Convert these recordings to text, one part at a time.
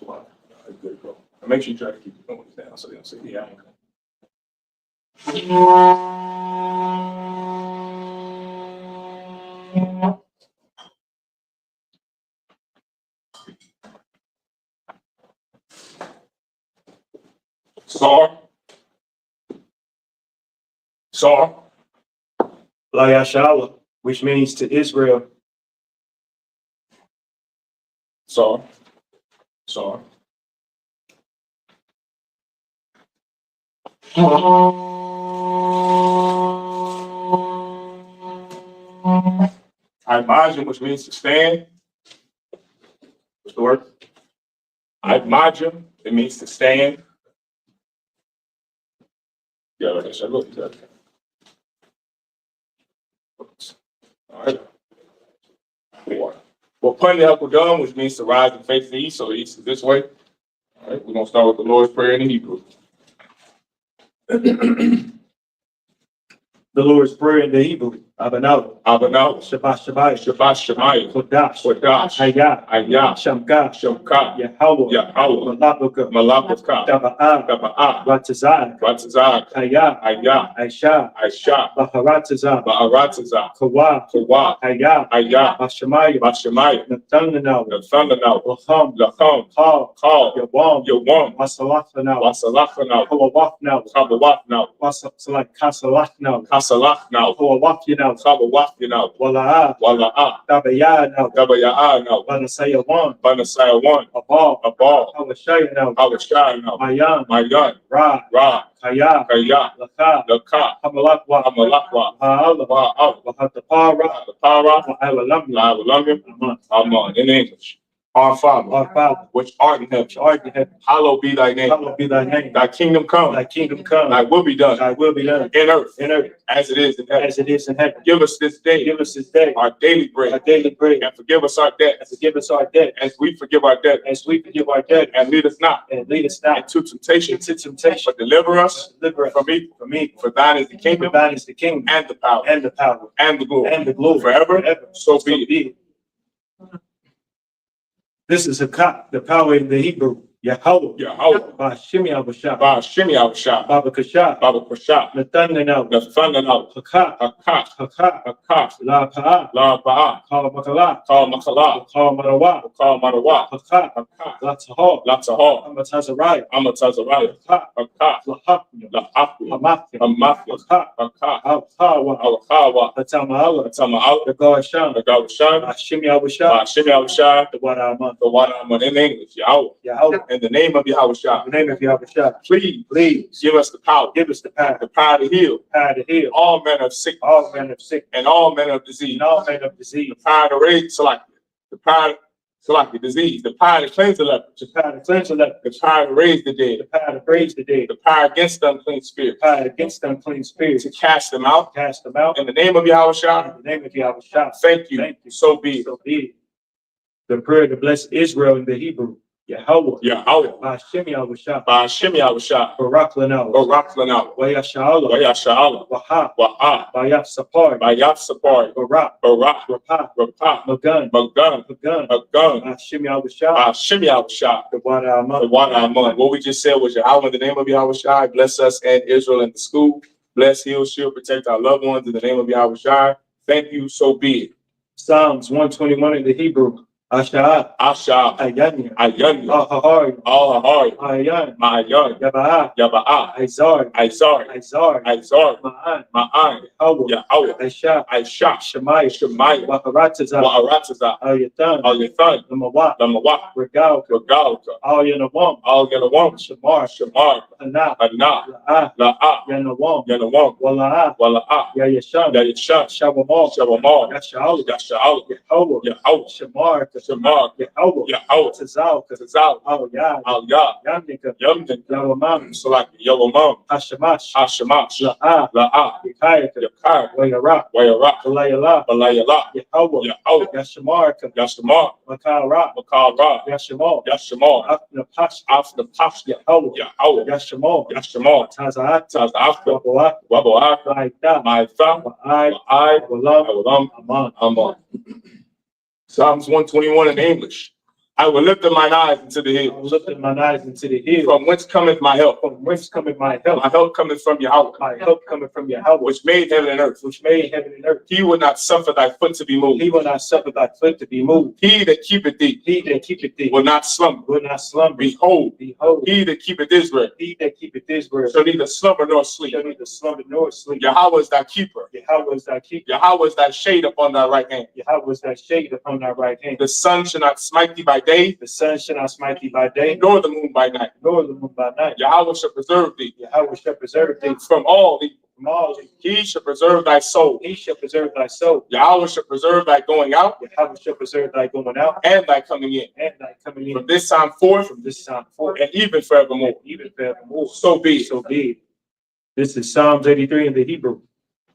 All right, good, bro. And make sure you try to keep the noise down so they don't say, yeah. Sar, Layashala, which means to Israel. Sar. Imagine, which means to stand. What's the word? Imagine, it means to stand. Yeah, like I said, look at that. All right. Four. Well, Punny Hakudam, which means to rise and face the east, so the east is this way. All right, we're going to start with the Lord's Prayer in Hebrew. The Lord's Prayer in the Hebrew. Abanau. Shabbat Shemayah. Kodash. Hayah. Shamka. Yahweh. Malabaka. Daba'ah. Ratazak. Hayah. Aisha. Baharatazak. Kawa. Hayah. Bashamaya. Nathananau. Lacham. Call. Yawam. Wasalafanau. Kawawafnau. Kasalaknau. Kawawafnau. Wala'ah. Dabaya'nau. Banasayawan. Abal. Hawashayanau. Mayan. Ra. Kaya. Laka. Hamalakwa. Wahatapara. Amen. In English. Our Father, which art in heaven, hallowed be thy name. Thy kingdom come. Thy will be done. In earth. As it is in heaven. Give us this day. Our daily bread. And forgive us our debts. As we forgive our debtors. And lead us not into temptation. But deliver us from evil. For thine is the kingdom. And the power. And the glory. Forever. So be it. This is the power in the Hebrew. Yahweh. Ba'ashim Yahushua. Baba Kasha. Nathananau. Haka. La'pa'ah. Kal Marawa. Haka. Latahor. Amatazariah. La'afu. Haka. Tama'ala. The Gawashan. Ba'ashim Yahushua. The Wadaman. In English, Yahweh. In the name of Yahushua. Please give us the power. The power to heal. All manner of sickness. And all manner of disease. The power to raise the power to disease. The power to cleanse the leper. The power to raise the dead. The power against unclean spirits. To cast them out. In the name of Yahushua. Thank you. So be it. The prayer to bless Israel in the Hebrew. Yahweh. Ba'ashim Yahushua. Barak Lanau. Wayasha'ala. Waha. Bayaf Sapar. Barak. Rapah. Magun. Ba'ashim Yahushua. The Wadaman. What we just said was Yahweh in the name of Yahushua. Bless us and Israel in the school. Bless, heal, shield, protect our loved ones in the name of Yahushua. Thank you. So be it. Psalms 121 in the Hebrew. Asha, Ayanya, Ahahari, Ayan, Yaba'ah, Izar, Ma'an, Yahweh, Aisha, Shemaiah, Wa'aratazah, Al-Yathan, Lamawah, Regal, Al Yanawam, Shamar, Anah, La'ah, Yanawam, Wala'ah, Yayashan, Shabamar, Yasha'al, Yahweh, Shamar, Yahweh, Tazal, Al Yah, Yamnik, Yawamam, Hashamash, La'ah, Yakar, Wayara, Balayala, Yahweh, Yashamar, Makara, Yashamar, After Pash, Yahweh, Yashamar, Tazat, Waboak, Maitha, Aman. Psalms 121 in English. I will lift up mine eyes into the I will hills. lift up mine eyes into the hills. From whence cometh my help? From whence cometh my help? My help cometh from Yahweh, My help cometh from Yahweh, which made heaven and earth. which made heaven and earth. He will not suffer thy foot to be moved. He will not suffer thy foot to be moved. He that keepeth thee He that keepeth thee will not slumber. will not slumber. Behold, Behold, he that keepeth Israel he that keepeth Israel shall neither slumber nor sleep. shall neither slumber nor sleep. Yahweh is thy keeper. Yahweh is thy keeper. Yahweh is thy shade upon thy right hand. Yahweh is thy shade upon thy right hand. The sun shall not smite thee by day, The sun shall not smite thee by day, nor the moon by night. nor the moon by night. Yahweh shall preserve thee Yahweh shall preserve thee from all evil. from all evil. He shall preserve thy soul. He shall preserve thy soul. Yahweh shall preserve thy going out Yahweh shall preserve thy going out and thy coming in. and thy coming From in. this time forth From this time forth and even forevermore. and even forevermore. So be it. So be it. This is Psalms 83 in the Hebrew.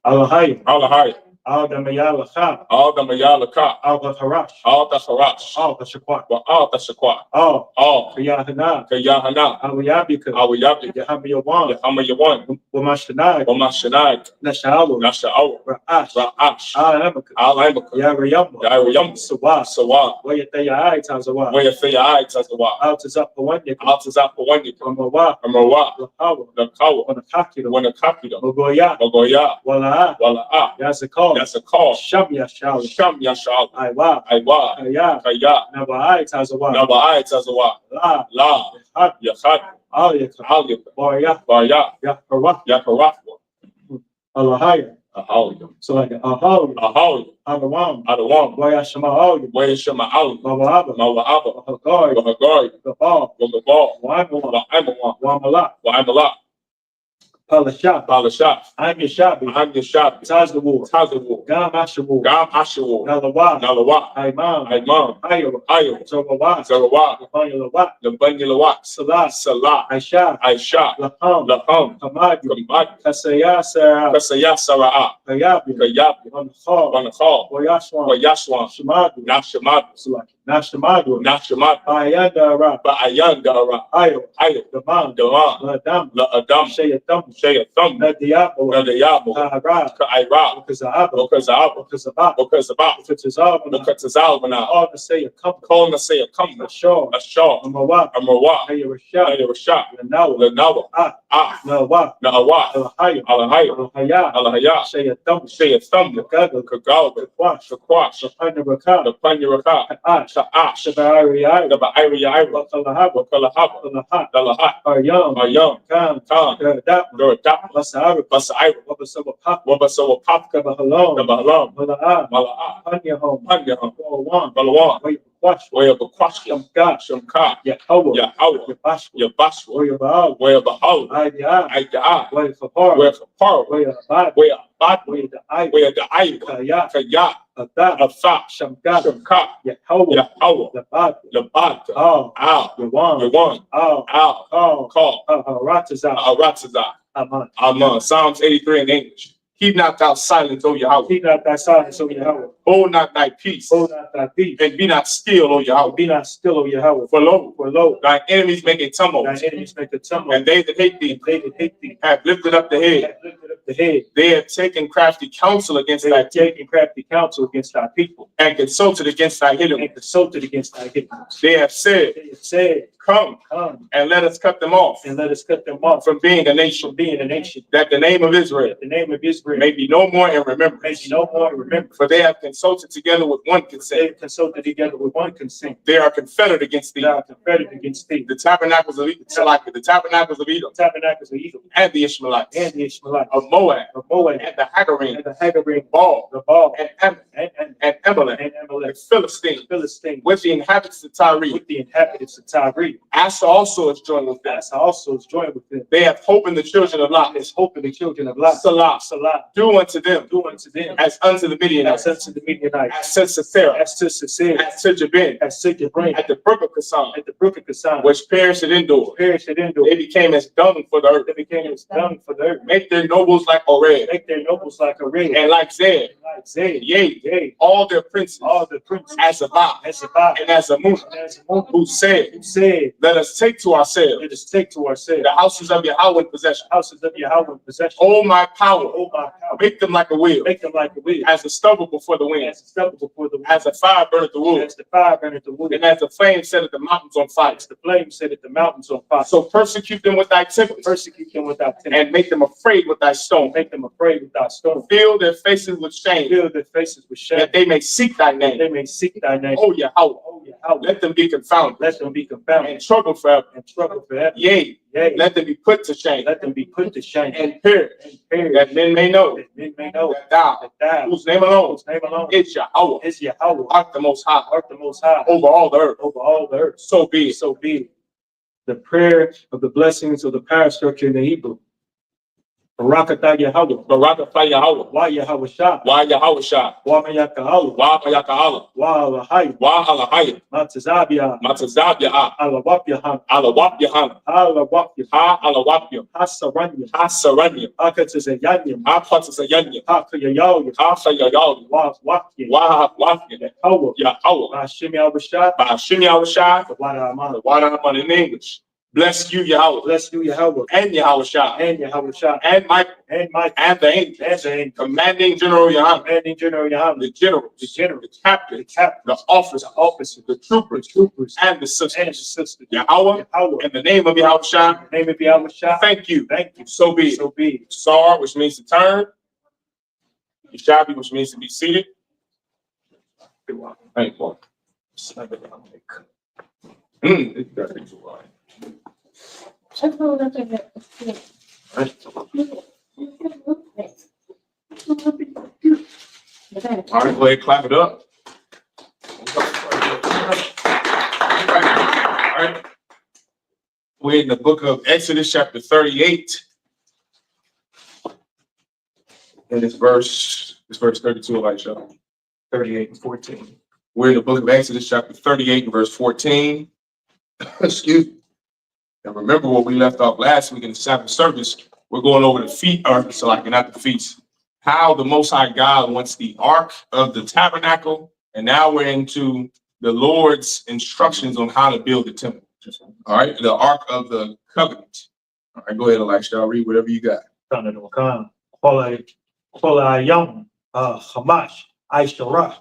Alahayim. Alahai, Al Damayalacha. all the Mayalaka, Al Harash. all the Harash, Al Hashakwat. all the Shaqua, Al all Yahanna. the Yahanna, Al Yabika. our Yabik, Yahamayawan. Yahamayawan, Wamashanag. Wamashanag, Nashawa. Nasha'aw, Ra'ash. Ra'ash, Al Amaka. Al-Amaka, Yarayamba. Yarayam, Sawa. Sawa, Wayatayai Tazawa. Wayafayai Tazawa, Al Tazapawanya. Altazapawanyaka, Amawa. Amawa, Lahawa. Nakawa, Wanakakira. Wanakapida, Mogoya. Magoya, Wala'a. Wala'a, Yazakal. that's a call. Sham Yashal. Sham Yashal, Aiwa. Aiwa, Kaya. Kaya, Naba'ai Tazawa. Naba'ai Tazawa, La. La, Had. Yachad, Aliyaka. Alyaka, Barya. Barya, Yakara. Yakarafwa, Alahaya. Ahalyam, So like Ahal. Ahalyam, Adawam. Adawam, Wayashama Al. Wayashama Al, Mawaba. Mawa'aba, Hagar. Wahagari, Gabal. Wagabal, Wamawa. Wa'amawa, Wamala. Wa'amala, Palashah. Balashah, I'm Yashabi. I'm Yashab, Tazawar. Tazawu, Gam Ashawu. Gam Ashawu, Nalawa. Nalawa, Imam. Imam, Iowa. Iowa, Zorawa. Zarawa, Banyalawa. Nabanyalawat, Salah. Salah, Aisha. Aisha, Laham. Laham, Hamad. Kamad, Kasaya Sarah. Kasaya Sara'a, Kayabi. Kayabi, Vankhal. Vanachal, Wayashwan. Wayashwan, Shamadu. Nashamad, Salaki. Nashamadu. Nashamad, Ayandara. Ba'ayan Dara, Iowa. Ayo, Daman. Daran, Ladam. La Adam, Shayatam. Shayatham, Nadiyabu. Nadayabu, Kahara. Ka'ira, Kazaba. Okazab, Kazaba. Okazaba, Kazaba. Okatazalvana, All the say a couple. calling to say a come, Ashar. a shaw, Amawa. a Marwa, Ayarashah. a Rashah, Lanawa. Lanawa, Ah. Nawa. Na'awa, Alahaya. Alahaya, Alahaya. Alahaya, Shayatam. Shayatham, Kagaga. Kagaga, Kakwash. Shakwash, Shapanabaka. the Panyaraka, Ash. Sha'ash, Shabariyai. the Ba'iri, Wakalahaba. Wakalahaba, Alaha. the Lahat, Aryam. Ayam, Kam. Khan, Gerdap. Gurda, Masahara. Basaira, Wabasawa Pap. Wabasawa Pap, the Kabahalom. Bahalam, Mala'a. Mala'a, Panyahom. Panyaham, Wawan. Balawan, Wayakwash. Waya Bakwashka, Shamka. Shamka, Yahweh. Yahweh, Yabash. Yabashwa, Wayabal. Waya Bahal, Ayah. Aida'a, Wayakapar. Waya Kapar, Wayabad. Waya Bad, Wayada'ai. Waya Da'ai, Kaya. Kaya, Ata. Atha, Shamka. Shamka, Yahweh. Yahweh, Labad. Labat, Al. Al, Yawan. Yawan, Al. Al, Call. Call, Ratazah. Aratazah, Aman. Amen. Psalms 83 in English. Keep not thou silence, O Yahweh. Keep not thy silence, O Yahweh. Hold not thy peace. Hold not thy peace. And be not still, O Yahweh. Be not still, O Yahweh. For lo, Thine thine enemies make a tumult, enemies make a tumult. and they that hate thee They that hate thee have lifted up the head. have lifted up the head. They have taken crafty counsel against They thy have people, taken crafty counsel against thy people, and consulted against thy enemies. and consulted against thy enemies. They have said, They have said, Come Come and let us cut them off and let us cut them off from being a from nation, being a nation, that the name of Israel that the name of Israel may be no more in may remembrance. be no more remembered. For they have consulted together with one They consent. have consulted together with one consent. They are confederate against They thee. are confederate against thee. The tabernacles of Edom, the tabernacles of Edom, Tabernacles of Edom and the Ishmaelites, and the Ishmaelites of Moab, of Moab and the Hagarim, and the Hagarim, Baal, the Baal, and Ammon, and Amalek, and Amalek, and Philistine, Philistine, with the inhabitants of Tyre. with the inhabitants of Tyre. Asher also is joined with them. As also is joined with them. They have hope in the children of Lot. There's hope in the children of Lot. Salah, Salah. do unto them Do unto them as unto the Midianites, as unto the Midianites, as to Sisera, as to Sisera, as to Jabin, as to Jabrin, at the brook of Kasam, at the brook of Kasam, which perished at Endor. perished at Endor. They became as dung for the earth. They became as dung for the earth. Make their nobles like Oreb, Make their nobles like a ring, and like Zeb, like Zay, yea, all their princes, all the princes, as Abba, as Sabbath, and as Amun, and as Moon, who said, who said, Let us take to ourselves let us take to ourselves the houses of Yahweh in possession. houses of Yahweh in possession. Oh, my power, Oh, my power, make them like a wheel, make them like a wheel, as the stubble before the wind. wind. As a stubble before the wind. As a fire burneth the wood. As the fire burneth the wood. And as the flame setteth the mountains on fire. As the flame setteth the mountains on fire. So persecute them with thy tempest. Persecute them with thy tempest. And make them afraid with thy stone. Make them afraid with thy stone. Fill their faces with shame. Fill their faces with shame. That they may seek thy name. They may seek thy name. Oh Yahweh. Oh Yahweh. Let them be confounded. Let them be confounded. And trouble forever. And trouble forever. Yea. Yea. Let them be put to shame. Let them be put to shame. And perish. That men may know. That men may know. That thou. Whose name alone. Is Yahweh. Is Yahweh. Art the most high. Art the most high. Over all the earth. Over all the earth. So be it. So be it. The prayer of the blessings of the power structure in the Hebrew. Barakatah Yahweh. Barakatah Yahweh. Wa Yahweh Shah. Wa Yahweh Shah. Wa Mayaka'Allah. Wa Mayaka'Allah. Wa Alahayim. Wa Alahayim. Matazabia. Matazabia. Alawap Yahanna. Alawap Yahanna. Alawap Yahanna. Ha Alawapim. Hasaranyam. Hasaranyam. Akatazayanyam. Apatazayanyam. Hakayayawya. Hasayayawya. Wa Wakya. Wa Wakya. Yahweh. Yahweh. Bashim Yahweh Shah. Bashim Yahweh Shah. Wada Aman. Wada Aman in English. Bless you, Yahweh. Bless you, Yahweh. And Yahweh Shah. And Yahweh Shah. And Michael. And Michael. And the angels. And the angels. Commanding General Yahanna. Commanding General Yahanna. The generals. The general. The captain. The captain. The officers. The officers. The troopers. The troopers. And the sisters. And the sisters. Yahweh. Yahweh. In the name of Yahweh Shah. In the name of Yahweh Shah. Thank you. Thank you. So be it. So be it. Sar, which means to turn. Yishabi, which means to be seated. Thank you. All right, go ahead, clap it up. All right. We're in the book of Exodus, chapter 38. And it's verse 32, Elisha. 38 and 14. We're in the book of Exodus, chapter 38, and verse 14. Excuse me. And remember what we left off last week in the Sabbath service. We're going over the feet, so like not the feast. How the Most High God wants the ark of the tabernacle, and now we're into the Lord's instructions on how to build the temple. All right, the ark of the covenant. All right, go ahead, Elisha. I'll read whatever you got. Hamash, Aishara.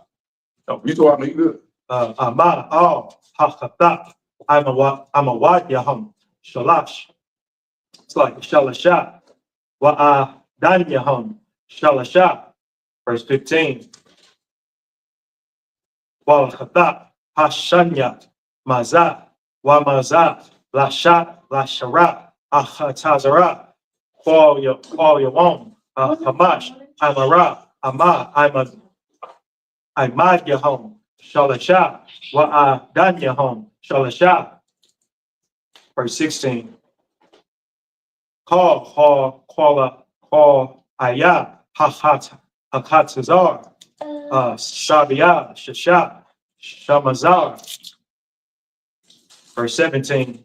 Oh, you told me good. Ama al Hakatat. I'm a wad Yaham. Shalash. It's like Shalasha. Wa Dan Yaham. Shalasha. Verse 15. Wal Khatat. Hashanyat. Mazat. Wa Mazat. Lashat. Lashara. Achatazara. Call your wom. Hamash. Amara. Ama. Imad Yaham. Shalasha. Wa Dan Yaham. Shalasha. Verse 16. Call ayah hakatazar shabiyah shasha shamazar. Verse 17.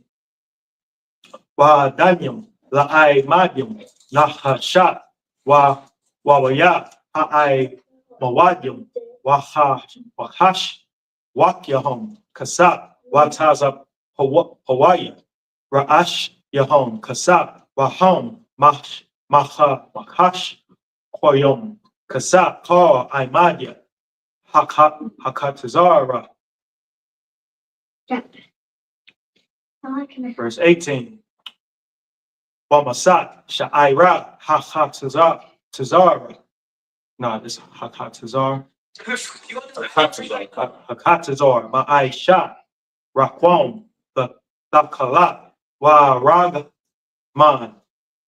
Wa danyam la'ai madyam nahashat wa wawaya ha'ai mawadyam wahash wakyahom kasat watazap Hawaii. Ra'ash Yahom Kasab Wahom Makash Koyom Kasab Kar Imadia Hakatazara. Verse 18. Wamasat Sha'ira Hakatazara. No, this is Hakatazar. Hakatazar Ma'aisha Rakwam the Kalat wa Rag Man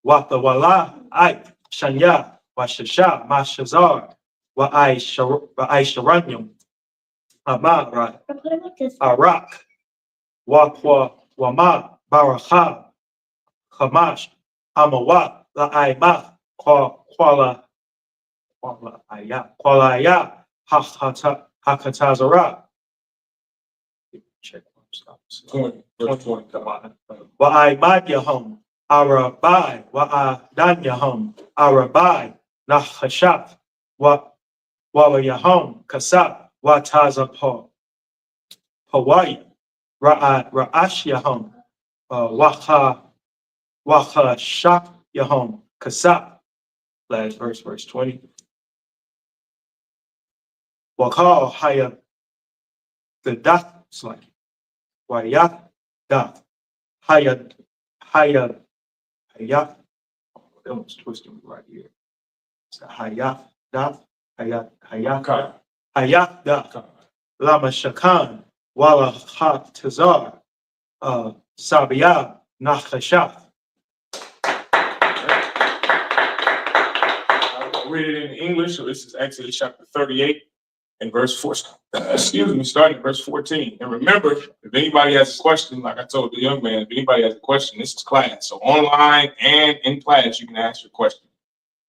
wa the Wala I Shanya wa Shasha Mashazar wa I Sharanyum Amara Arak wa Ma Baraha Hamash Amawat la I Ma Kuala Kuala Hakatazara. Check. 20. Wa I Madyahum Arabai wa Danyahum Arabai Nahashat wa Yahum Kasab wa Tazapo Hawaii Ra'ashyahum Waha Shak Yahum Kasab. Last verse 20. وقال هيا تدات سلاك ويا دات هيا هيا هيا. That was twisting right here. So هيا دات هيا هيا هيا دات لما شكان ولا خات تزار سابيا نخشات. I'll read it in English. So this is Exodus chapter 38 and verse 4. Starting at verse 14. And remember, if anybody has a question, like I told the young man, if anybody has a question, this is class. So online and in class, you can ask your question.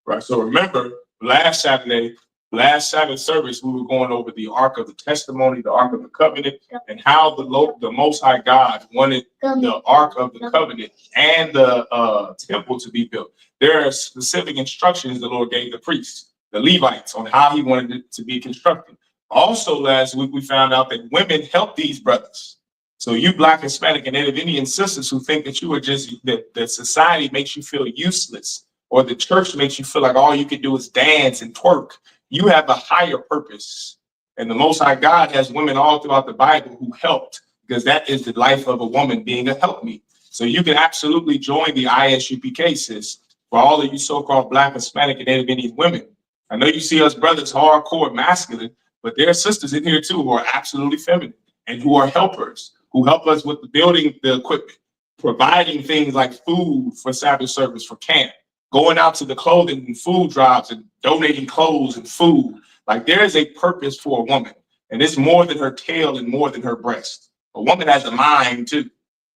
Right. So remember, last Sabbath service, we were going over the Ark of the Testimony, the Ark of the Covenant, and how the Most High God wanted the Ark of the Covenant and the temple to be built. There are specific instructions the Lord gave the priests, the Levites, on how he wanted it to be constructed. Also, last week, we found out that women help these brothers. So you Black, Hispanic, and Native Indian sisters who think that you are just, that society makes you feel useless, or the church makes you feel like all you can do is dance and twerk. You have a higher purpose. And the Most High God has women all throughout the Bible who helped, because that is the life of a woman, being a helpmeet. So you can absolutely join the ISUPK, sis, for all of you so-called Black, Hispanic, and Native Indian women. I know you see us brothers hardcore masculine, but there are sisters in here too who are absolutely feminine and who are helpers, who help us with the building the equipment, providing things like food for Sabbath service, for camp, going out to the clothing and food drives and donating clothes and food. Like, there is a purpose for a woman, and it's more than her tail and more than her breast. A woman has a mind too.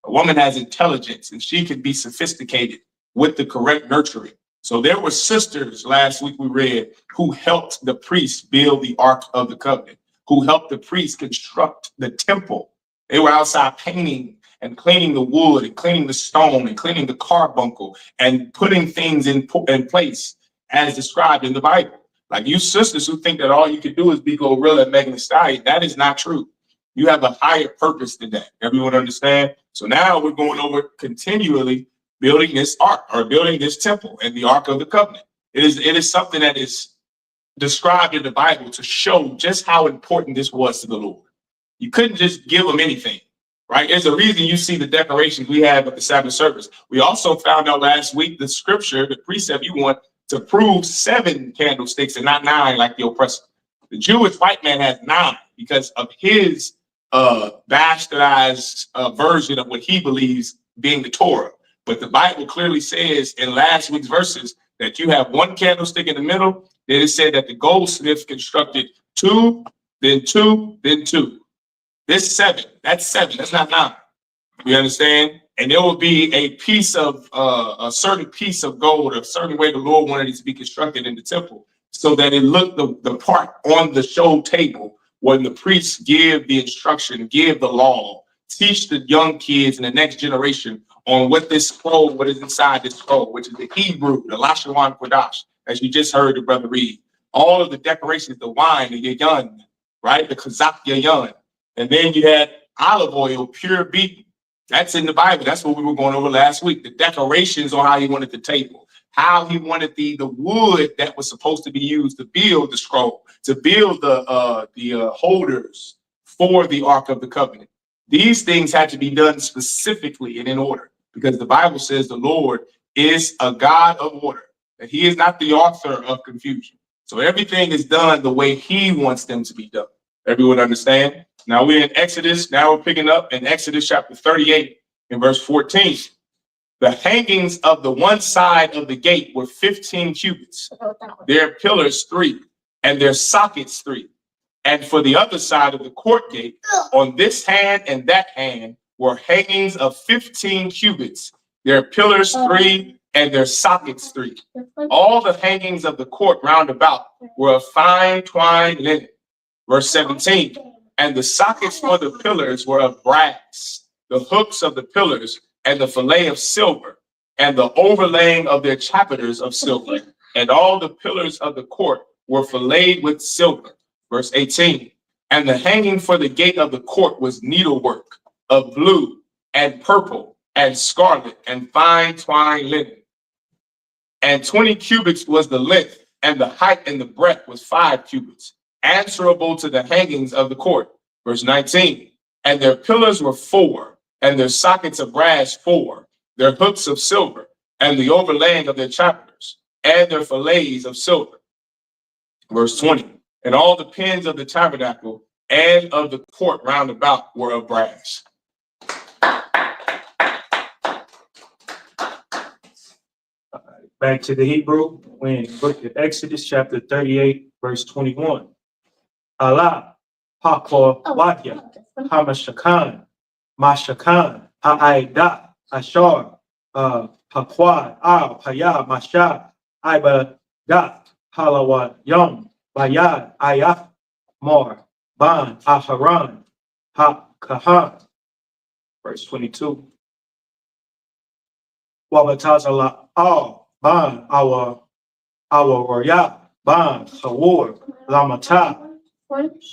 A woman has intelligence, and she can be sophisticated with the correct nurturing. So there were sisters last week we read who helped the priests build the Ark of the Covenant, who helped the priests construct the temple. They were outside painting and cleaning the wood and cleaning the stone and cleaning the carbuncle and putting things in place as described in the Bible. Like, you sisters who think that all you can do is be Glorilla and Megan Thee Stallion, that is not true. You have a higher purpose than that. Everyone understand? So now we're going over continually building this ark, or building this temple and the Ark of the Covenant. It is something that is described in the Bible to show just how important this was to the Lord. You couldn't just give them anything. Right? There's a reason you see the decorations we have at the Sabbath service. We also found out last week the scripture, the precept you want to prove 7 candlesticks and not 9 like the oppressor. The Jewish white man has 9 because of his bastardized version of what he believes being the Torah. But the Bible clearly says in last week's verses that you have 1 candlestick in the middle. Then it said that the goldsmith constructed 2, then 2, then 2. This 7, that's 7, that's not 9. You understand? And there will be a piece of a certain piece of gold, a certain way the Lord wanted it to be constructed in the temple, so that it looked the part on the show table when the priests give the instruction, give the law, teach the young kids and the next generation on what this scroll, what is inside this scroll, which is the Hebrew, the Lashawan Kodash, as you just heard the brother read. All of the decorations, the wine, the yayan, right? The kazak yayan. And then you had olive oil, pure beaten. That's in the Bible. That's what we were going over last week. The decorations on how he wanted the table, how he wanted the wood that was supposed to be used to build the scroll, to build the holders for the Ark of the Covenant. These things had to be done specifically and in order, because the Bible says the Lord is a God of order, that he is not the author of confusion. So everything is done the way he wants them to be done. Everyone understand? Now we're in Exodus. Now we're picking up in Exodus chapter 38 in verse 14. The hangings of the one side of the gate were 15 cubits, their pillars 3, and their sockets 3. And for the other side of the court gate, on this hand and that hand, were hangings of 15 cubits, their pillars 3, and their sockets 3. All the hangings of the court round about were of fine twined linen. Verse 17. And the sockets for the pillars were of brass, the hooks of the pillars, and the fillet of silver, and the overlaying of their chapiters of silver. And all the pillars of the court were filleted with silver. Verse 18. And the hanging for the gate of the court was needlework of blue and purple and scarlet and fine twined linen. And 20 cubits was the length, and the height and the breadth was 5 cubits. answerable to the hangings of the court. Verse 19, and their pillars were 4, and their sockets of brass 4, their hooks of silver, and the overlaying of their chapiters, and their fillets of silver. Verse 20, and all the pins of the tabernacle and of the court round about were of brass. Back to the Hebrew, when you look at Exodus chapter 38, verse 21. Allah, Hakor Wadya, Hamashakan, Mashakan, Ha'aida, Ashar, Hakwad, Al, Haya, Masha, Ibadat, Halawa, Yom, Bayad, Ayah, Mor, Ban, Aharan, Ha-Kahan. Verse 22. Wabatazala, Al, Ban, our Roya, Ban, Hawur, Lamata,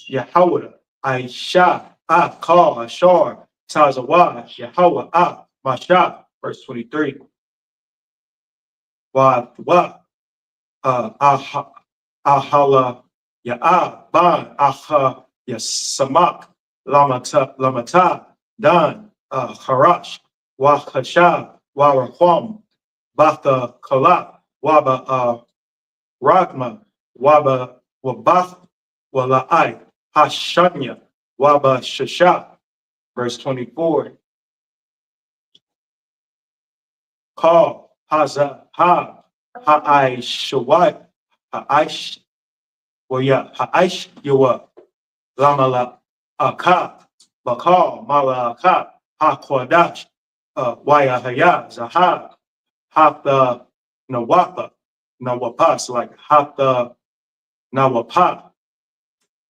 Yahweh, Aisha, Kal, Ashar, Tazawa, Yahweh, Masha. Verse 23. Wa, Ahala, Ya'a, Ban, Aha, Yasamak, Lamata, Dan, Harash, Wahasha, Warahwam, Batha Kala, Waba Ragma, Waba Wabath, Wala'ai, Hashanya, Waba Shasha. Verse 24. Call Haza Ha Ha'ai Shawat Ha'aish Ha'aish Yawa Lamala Aka Bakal Mala Aka Hakwadash Wayahaya Zaha Hata Nawapa Nawapas, like Hata Nawapa,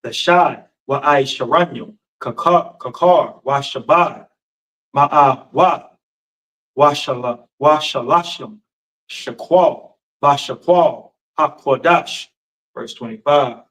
the Shai Wa'ai Sharanyu Kakar Washabai Ma'a Wa Washalashim Shakwal Bashakwal Hakwadash. Verse 25.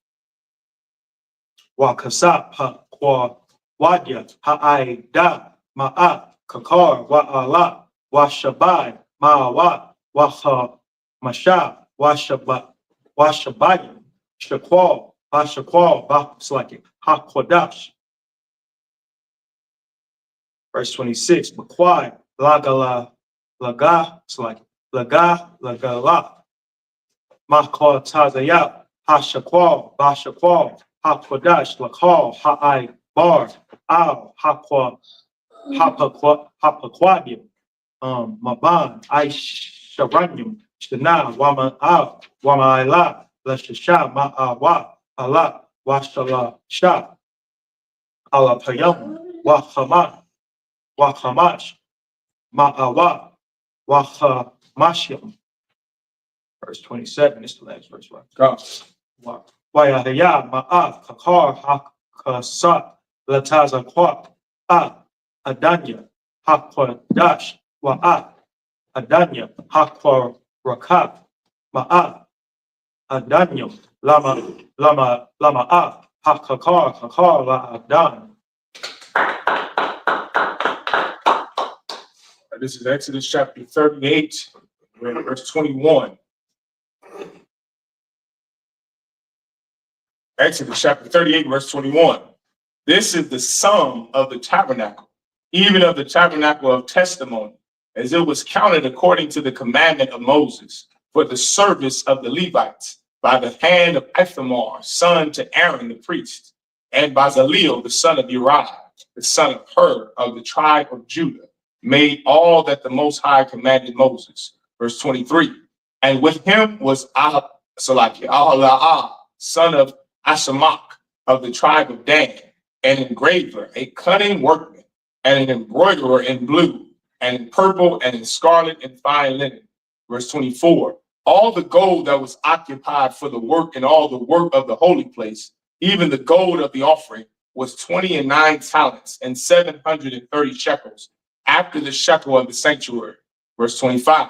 Wakasap Hakwa Wadya Ha'aida Ma'a Kakar Wa'ala Washabai Ma'awa Waha Masha Washabayim Shakwal Bashakwal Baslaki Hakwadash. Verse 26. Makwai Lagala Laga Slaki Lagala Makwa Tazaya Hashakwal Bashakwal Hakwadash Lakal Ha'ai Bar Al Hakwa Hapakwadim Maban Aisharanyum Shana Wama Al Wama Ila Lashasha Ma'awa Allah Washala Shah Allah Payam Wahamash Ma'awa Wahamashim. Verse 27 is the last verse, right? Wayahaya Ma'af Kakar Hakasat Lataza Kwak Adanya Hakwadash Wa'at Adanya Hakwa Rakat Ma'at Adanya Lama Hakakar La Adan. This is Exodus chapter 38, verse 21. Exodus chapter 38, verse 21. This is the sum of the tabernacle, even of the tabernacle of testimony, as it was counted according to the commandment of Moses, for the service of the Levites, by the hand of Ithamar, son to Aaron the priest, and Bezaleel, the son of Uriah, the son of Hur of the tribe of Judah, made all that the Most High commanded Moses. Verse 23. And with him was Ahala'ah, son of Asamak of the tribe of Dan, an engraver, a cunning workman, and an embroiderer in blue, and in purple, and in scarlet, and fine linen. Verse 24. All the gold that was occupied for the work and all the work of the holy place, even the gold of the offering, was 29 talents and 730 shekels, after the shekel of the sanctuary. Verse 25.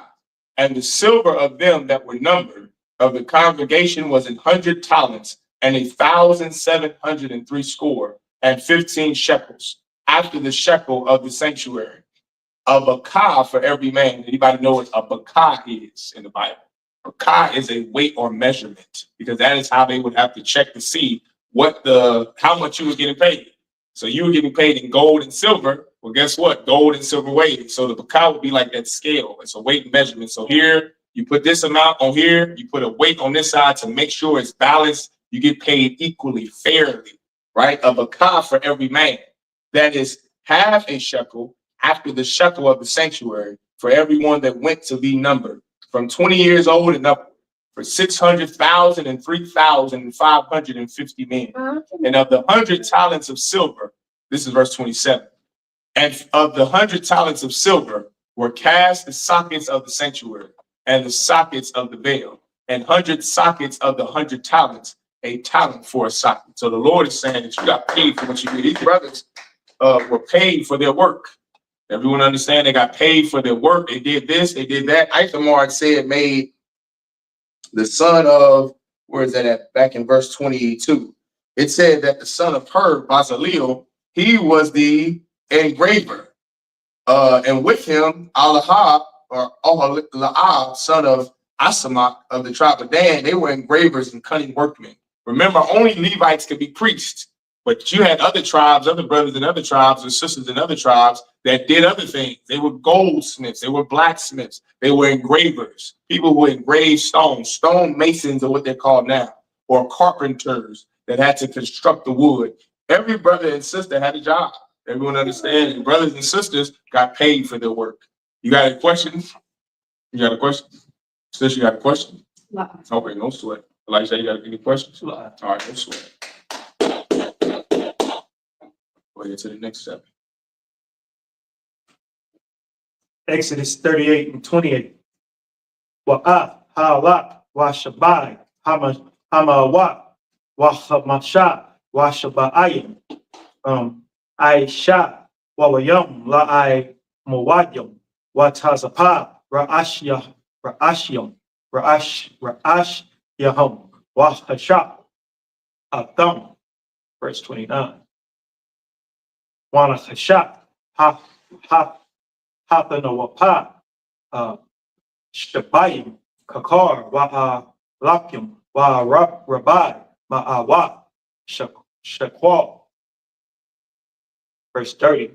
And the silver of them that were numbered of the congregation was 100 talents and 1,703 score and 15 shekels, after the shekel of the sanctuary. A bakah for every man. Anybody know what a bakah is in the Bible? Bakah is a weight or measurement, because that is how they would have to check to see how much you were getting paid. So you were getting paid in gold and silver. Well, guess what? Gold and silver weighted. So the bakah would be like that scale. It's a weight measurement. So here you put this amount on here, you put a weight on this side to make sure it's balanced. You get paid equally, fairly, right? A bakah for every man. That is half a shekel after the shekel of the sanctuary for everyone that went to be numbered from 20 years old and up, for 600,000 and 3,550 men. And of the 100 talents of silver, this is verse 27. And of the 100 talents of silver were cast the sockets of the sanctuary and the sockets of the veil, and 100 sockets of the 100 talents, a talent for a socket. So the Lord is saying that you got paid for what you did. These brothers were paid for their work. Everyone understand they got paid for their work. They did this, they did that. Ithamar said made the son of, where is that at? Back in verse 22. It said that the son of Bazaleel, he was the engraver. And with him, Alahab, or Oholiab, son of Asamach of the tribe of Dan, they were engravers and cunning workmen. Remember, only Levites could be priests. But you had other tribes, other brothers in other tribes, or sisters in other tribes that did other things. They were goldsmiths, they were blacksmiths, they were engravers, people who engraved stones. Stone masons are what they're called now, or carpenters that had to construct the wood. Every brother and sister had a job. Everyone understands. Brothers and sisters got paid for their work. You got a question? You got a question? Sister, you got a question? No. Okay, no sweat. Elijah, you got any questions? No. All right, no sweat. We'll get to the next step. Exodus 38 and 28. Wa'ah, ha'alak, wa'shabai, hamawak, wa'hamasha, wa'shaba'ayim, aisha, wa'wayam, la'ai muwadyam, wa'tazapah, ra'ashyam, ra'ashyaham, wa'hashah, atham. Verse 29. Wanachashat, Hathanawapa, Shabayim, Kakar, Lakim, Rabai, Ma'awa, Shakwal. Verse 30.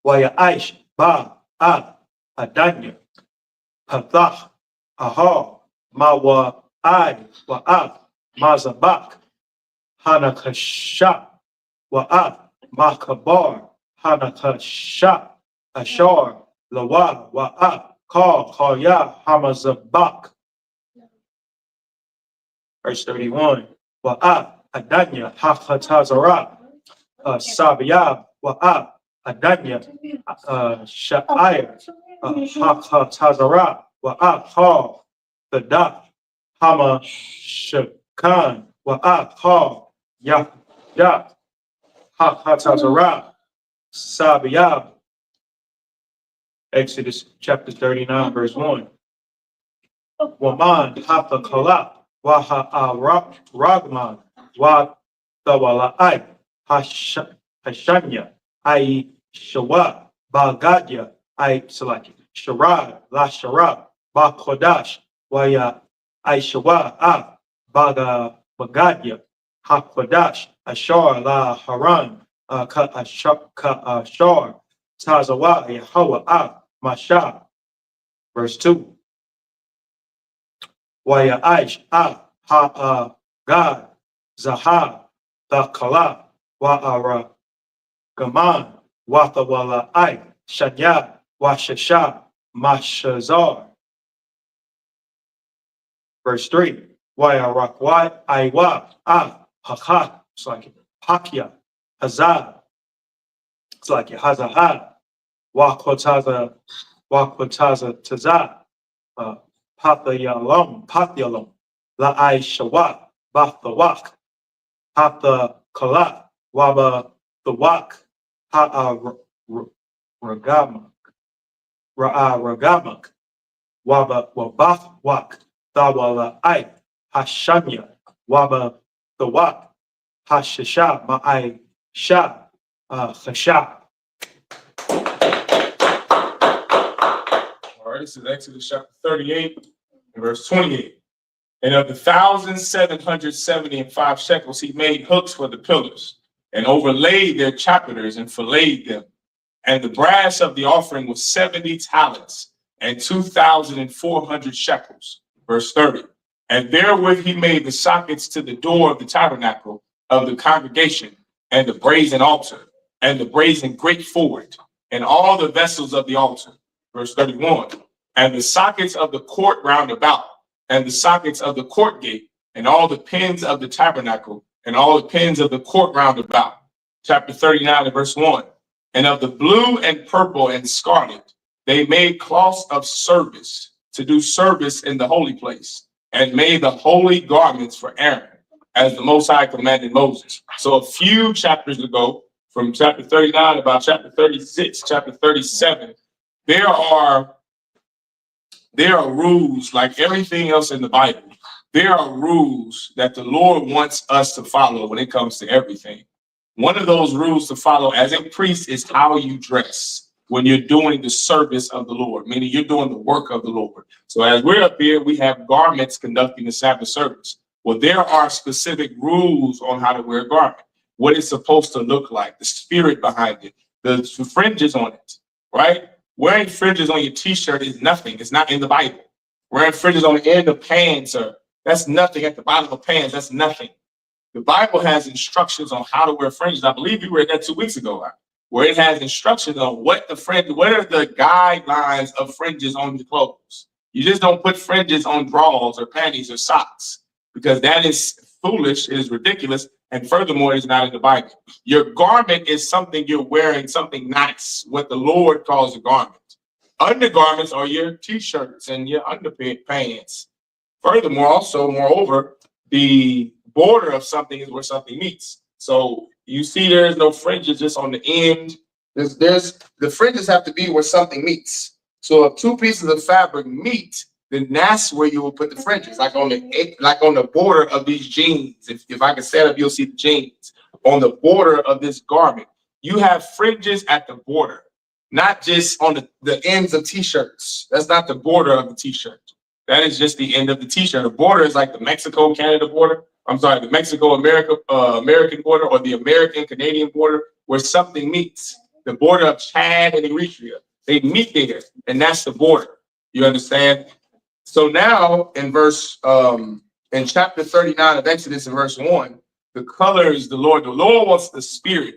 Wayaish, Adanya, Pathach, Ahar, Wa'ad, Mazabak, Hanakasha, Wa'ad, Makabar, Hanakasha, Ashar, Lawa, Wa'at, Kaya, Hamazabak. Verse 31. Wa'at, Adanya, Hakatazara, Sabiyab, Wa'at, Adanya, Sha'ir, Hakatazara, Wa'at, Ha, Thada, Hama, Shakan, Wa'at, Ha, Ya, Hakatazara, Sabiyab. Exodus chapter 39, verse 1. Waman hapa kalap, waha ragman, wa tawala'ai, hashanya, ai shawa, bagadya, ai salaki, sharad, la sharab, ba kodash, waya, ai shawa, bagadya, ha kodash, ashar, la haran, ka ashar, tazawa, yahawa, Masha, verse 2. Waya Aish, God, Zaha, Dakala, Wa'ara, Gaman, Wathawala Ai, Shanya, Washasha, Mashazar. Verse 3. Waya Rakwai, Aiwa, Hakat, it's like Hakya, Hazad, it's like Hazahad. Wakwataza Taza, Pathayalom, La'ai Shawak, Bathawak, Hatha Kalat, Waba Thawak, Ragamak, Waba Wabathwak, Thawala Ai, Hashanya, Waba Thawak, Hashasha, Ma'ai Sha, Hasha. All right, this is Exodus chapter 38 and verse 28. And of the 1,775 shekels, he made hooks for the pillars and overlaid their chapiters and filleted them. And the brass of the offering was 70 talents and 2,400 shekels. Verse 30. And therewith he made the sockets to the door of the tabernacle of the congregation, and the brazen altar, and the brazen grate forward, and all the vessels of the altar. Verse 31. And the sockets of the court round about, and the sockets of the court gate, and all the pins of the tabernacle, and all the pins of the court round about. Chapter 39 and verse 1. And of the blue and purple and scarlet, they made cloths of service to do service in the holy place, and made the holy garments for Aaron, as the Most High commanded Moses. So a few chapters ago, from chapter 39, about chapter 36, chapter 37, there are rules, like everything else in the Bible. There are rules that the Lord wants us to follow when it comes to everything. One of those rules to follow as a priest is how you dress when you're doing the service of the Lord, meaning you're doing the work of the Lord. So as we're up here, we have garments conducting the Sabbath service. Well, there are specific rules on how to wear a garment, what it's supposed to look like, the spirit behind it, the fringes on it, right? Wearing fringes on your t-shirt is nothing. It's not in the Bible. Wearing fringes on the end of pants, that's nothing. At the bottom of pants, that's nothing. The Bible has instructions on how to wear fringes. I believe you read that 2 weeks ago, right? Where it has instructions on what are the guidelines of fringes on your clothes. You just don't put fringes on drawers or panties or socks, because that is foolish, it is ridiculous, and furthermore, it's not in the Bible. Your garment is something you're wearing, something nice, what the Lord calls a garment. Undergarments are your t-shirts and your underpants. Furthermore, also, moreover, the border of something is where something meets. So you see there's no fringes just on the end. There's the fringes have to be where something meets. So if two pieces of fabric meet, then that's where you will put the fringes, like on the border of these jeans. If I can set up, you'll see the jeans on the border of this garment. You have fringes at the border, not just on the ends of t-shirts. That's not the border of the t-shirt. That is just the end of the t-shirt. The border is like the Mexico-Canada border. I'm sorry, the Mexico-American border, or the American-Canadian border, where something meets. The border of Chad and Eritrea. They meet there, and that's the border. You understand? So now in in chapter 39 of Exodus, in verse 1, the color is the Lord. The Lord wants the spirit.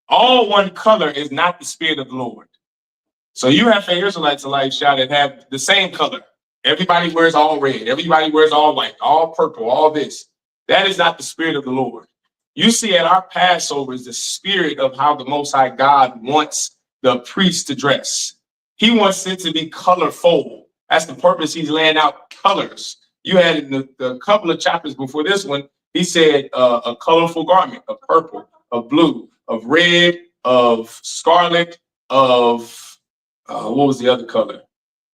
All one color is not the spirit of the Lord. So you have the Israelites, Elisha, that have the same color. Everybody wears all red. Everybody wears all white, all purple, all this. That is not the spirit of the Lord. You see, at our Passover is the spirit of how the Most High God wants the priest to dress. He wants it to be colorful. That's the purpose. He's laying out colors. You had in the couple of chapters before this one, he said a colorful garment of purple, of blue, of red, of scarlet, of what was the other color?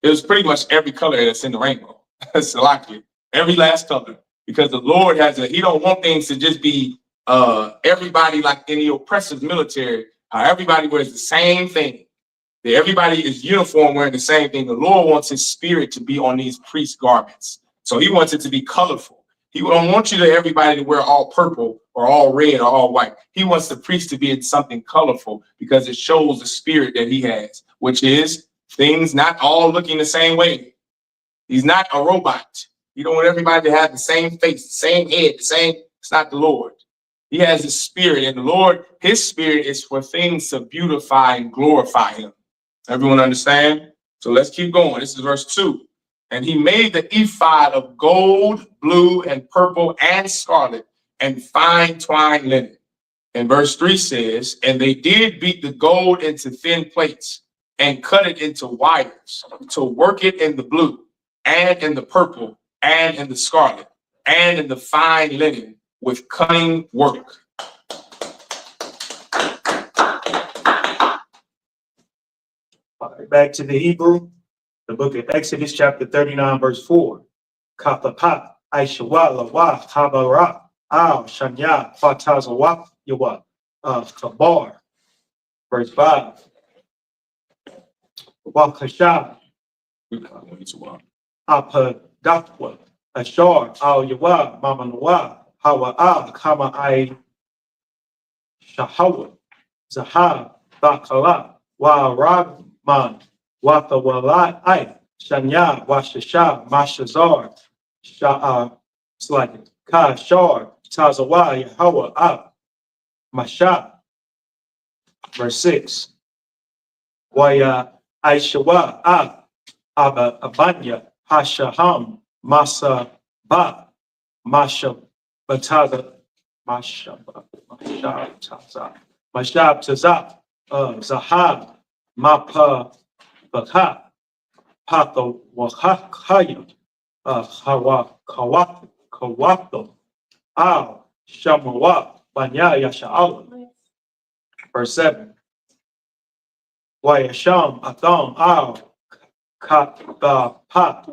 It was pretty much every color that's in the rainbow. Salaki, every last color. Because the Lord he don't want things to just be everybody like in the oppressive military, how everybody wears the same thing. That everybody is uniform wearing the same thing. The Lord wants his spirit to be on these priest garments. So he wants it to be colorful. He don't want everybody to wear all purple or all red or all white. He wants the priest to be in something colorful, because it shows the spirit that he has, which is things not all looking the same way. He's not a robot. You don't want everybody to have the same face, the same head, it's not the Lord. He has his spirit, and the Lord, his spirit is for things to beautify and glorify him. Everyone understand? So let's keep going. This is verse 2. And he made the ephod of gold, blue, and purple, and scarlet, and fine twined linen. And verse 3 says, and they did beat the gold into thin plates, and cut it into wires, to work it in the blue, and in the purple, and in the scarlet, and in the fine linen, with cunning work. Back to the Hebrew, the book of Exodus, chapter 39, verse 4. Kapapat, Aishawala, Wa, Habara, Al, Shanya, Fatazawak, Yawa, Kabar. Verse 5. Wakasha, Apadatwa, Ashar, Al Yawa, Mama Noah, Hawa Kama I Shahawa, Zahab, Bakala, Wa Ragman, Watha Wala I, Shanya, Washasha, Mashazar, Slide, Ka Shar, Tazawa, Yahweh, Masha. Verse 6. Waya Aishawa, Abba, Abanya, Hashaham, Masa, Ba, Masha, Bataga, Masha, Mashab, Tazak, Zahab, Mapa, Baka, Pata, Wakaya, Hawa, Kawato, Al, Shamawa, Banya, Yasha'al. Verse 7. Wayasham, Atham, Al, Kapa, Pa,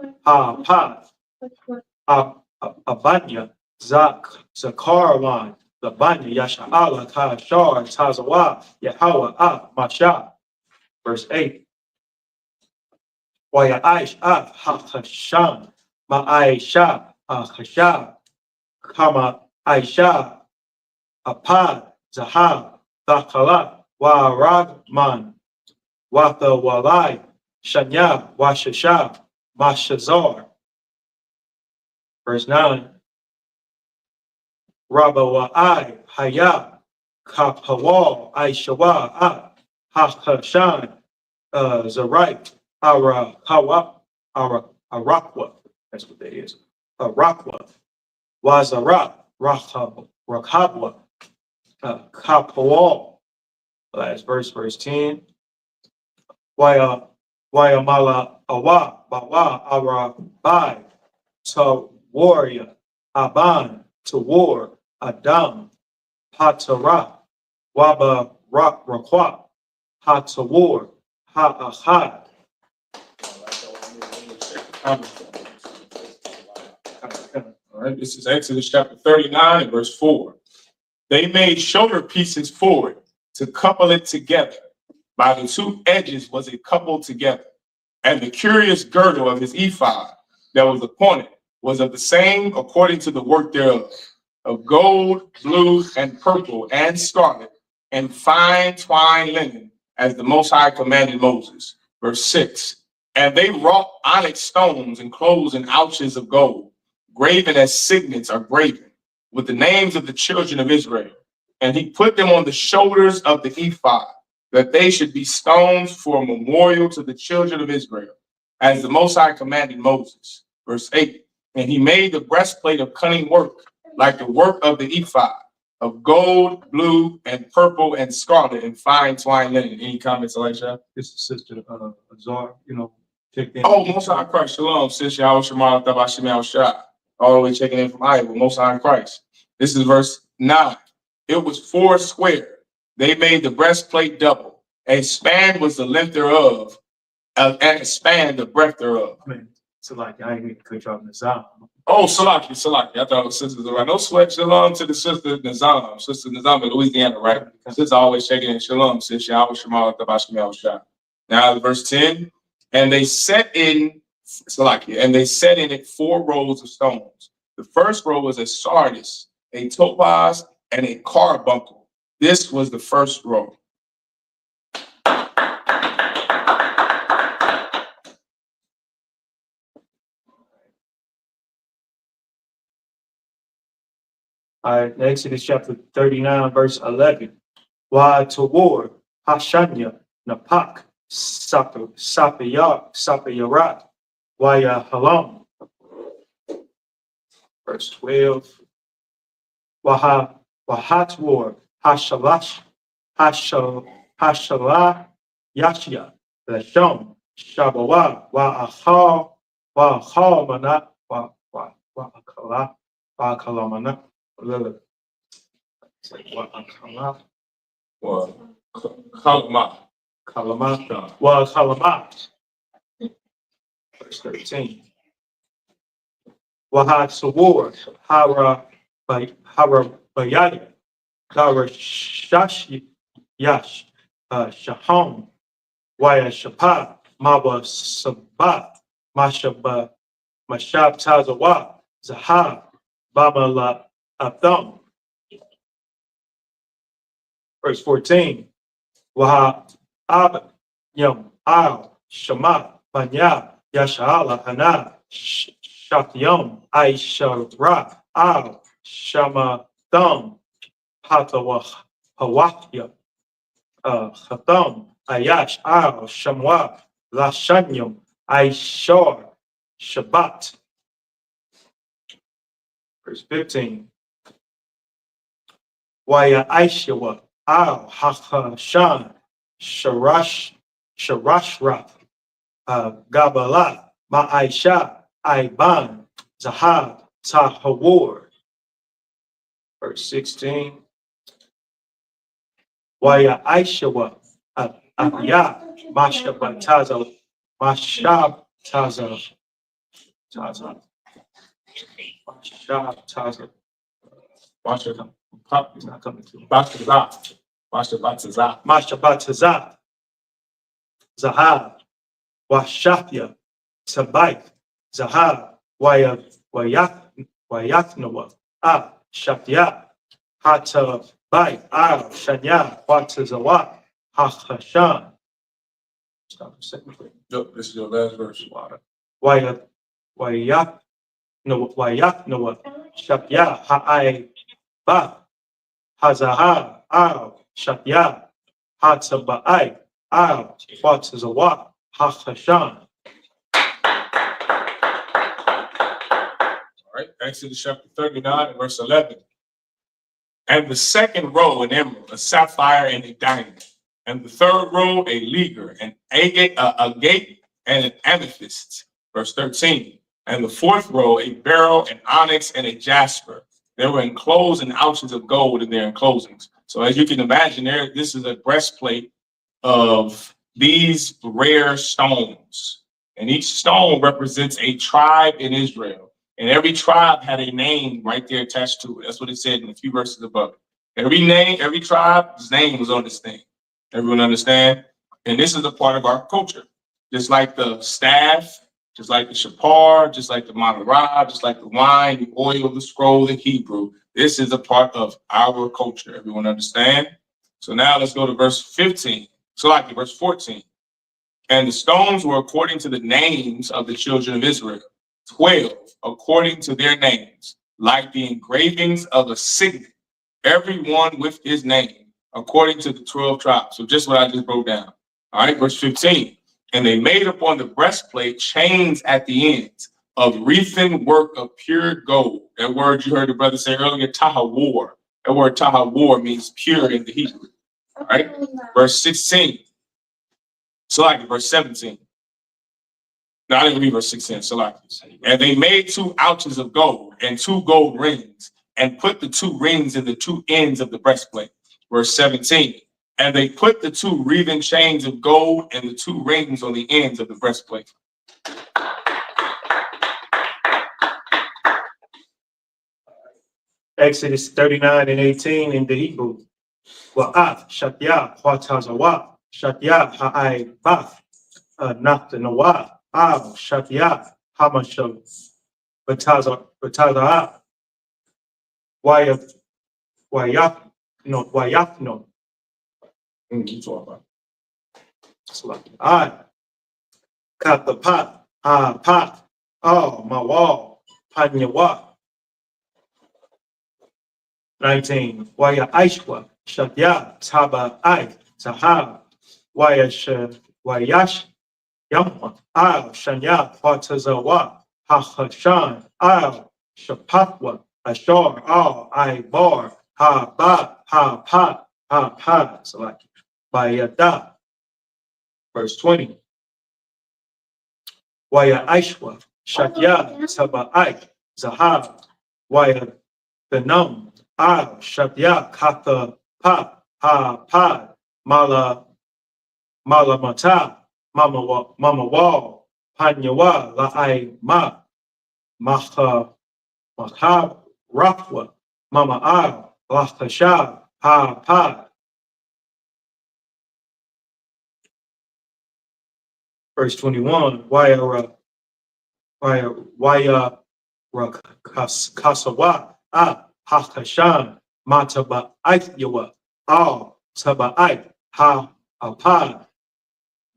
Abanya, Zakarwan, Labanya, Yasha'ala, Kashar, Tazawa, Yahweh, Masha. Verse 8. Wayaish, Hasham, Ma'aisha, Hashab, Kama Aisha, Apad, Zahab, Dakala, Waragman, Watha Walai, Shanya, Washasha, Mashazar. Verse 9. Rabba Wa'ai, Haya, Kapawal, Aishawa, Hakashan, Zarai, Ara, Hawa, Arakwa. That's what that is. Arakwa, Wazara, Rakhabwa, Kapawal. Last verse 10. Wayamala Awa, Bawa, Ara, Bai, to warrior, Aban, to war, Adam, Hatara, Waba, Rak, Rakwa, Hatawar, Ha'ahad. All right, this is Exodus chapter 39 and verse 4. They made shoulder pieces for it to couple it together. By the two edges was it coupled together. And the curious girdle of his ephod that was upon it was of the same according to the work thereof, of gold, blue, and purple, and scarlet, and fine twined linen, as the Most High commanded Moses. Verse 6. And they wrought onyx stones enclosed in ouches of gold, graven as signets are graven, with the names of the children of Israel. And he put them on the shoulders of the ephod, that they should be stones for a memorial to the children of Israel, as the Most High commanded Moses. Verse 8. And he made the breastplate of cunning work, like the work of the ephod, of gold, blue, and purple, and scarlet, and fine twined linen. Any comments, Elisha? This is Sister Azar, checked in. Oh, Most High Christ, shalom, sis Yahweh Shema, Tabashim Yahushua. All the way checking in from Iowa, Most High Christ. This is verse 9. It was 4 square. They made the breastplate double. A span was the length thereof, and a span the breadth thereof. I mean, so like, I ain't need to cut you off in the sound. Oh, Salaki. I thought it was Sister Zara. No sweat. Shalom to the Sister Nizam. Sister Nizam in Louisiana, right? Sister always checking in. Shalom. Sis Yahweh Shema, Tabashim Yahushua. Now, verse 10. And they set in, Salaki, and they set in it 4 rows of stones. The first row was a sardis, a topaz, and a carbuncle. This was the first row. All right, Exodus chapter 39, verse 11. Wa toward Hashanya, Napak, Sapayarat, Waya Halam. Verse 12. Wahatwar, Hashalash, Hashala, Yashia, Lashon, Shabawa, Wa'achal, Manat, Wa'akalamana. Kalamat. Verse 13. Wahat Sawar, Harabayaya, Darashash Yash, Shaham, Waya Shapa, Mawa Sabat, Mashab Tazawa, Zahab, Bamala Atham. Verse 14. Waha Ab Yam Al Shama Banya Yashala Hana Shakyam Aishara Al Shama Thum Hatawah Hawakya Hatham Ayash Al Shamwa Lashanyam Aishar Shabbat. Verse 15. Waya Aishawa Al Hakashan Sharashra Gabala Ma'aisha Iban Zahab Tahawur. Verse 16. Waya Aishawa Abya Mashabataza Mashab Taza Taza Mashab Taza. He's not coming to Mashabataza Zahab Washafya Sabai Zahab Wayaknawa Shafya Hata Bai Al Shanya Watazawa Hachashan. Stop a second. Nope, this is your last verse. Wayaknawa Shafya Ha'ai Ba Hazaha Al Shafya Hatabai Al Watazawa Hachashan. All right, Exodus chapter 39 and verse 11. And the second row, an emerald, a sapphire, and a diamond. And the third row, a leaguer, an agate, and an amethyst. Verse 13. And the fourth row, a beryl, an onyx, and a jasper. They were enclosed in ounces of gold in their enclosings. So as you can imagine, this is a breastplate of these rare stones. And each stone represents a tribe in Israel. And every tribe had a name right there attached to it. That's what it said in a few verses above. Every tribe's name was on this thing. Everyone understand? And this is a part of our culture. Just like the staff, just like the shapar, just like the manorah, just like the wine, the oil, the scroll, the Hebrew. This is a part of our culture. Everyone understand? So now let's go to verse 15. So like verse 14. And the stones were according to the names of the children of Israel. 12 according to their names, like the engravings of a signet, every one with his name, according to the 12 tribes. So just what I just broke down. All right, verse 15. And they made upon the breastplate chains at the ends of wreathen work of pure gold. That word you heard the brother say earlier, tahawor. That word tahawor means pure in the Hebrew. All right, verse 16. So like verse 17. No, I didn't read verse 16. So like, and they made 2 ounces of gold and 2 gold rings, and put the 2 rings in the 2 ends of the breastplate. Verse 17. And they put the 2 wreathen chains of gold and the 2 rings on the ends of the breastplate. Exodus 39 and 18 in the Hebrew. Wa'at Shatya Watazawa Shatya Ha'ai Bath Naftanawa Al Shatya Hamashal Bataza Wayakno. I cut the pot, pot, oh, my wall, Panyawa. 19. Waya Aishwa, Shadya, Taba, I, Zahab, Wayash, Yamma, Al, Shanya, Watazawa, Hachashan, Al, Shapatwa, Ashar, Al, I, Bar, Ha, Ba, Ha, Pa, Ha, Pa, Salaki, Bayada. Verse 20. Waya Aishwa, Shadya, Taba, I, Zahab, Waya Benam, Al Shabya Katha Pa Ha Pa Mala Mata Mama Wall Panyawa La I Ma Maha Rafwa Mama Al Lachasha Ha Pa. Verse 21. Waya Kasawa, Hakashan, Mataba Yawa, Al Tabai, Ha Apad,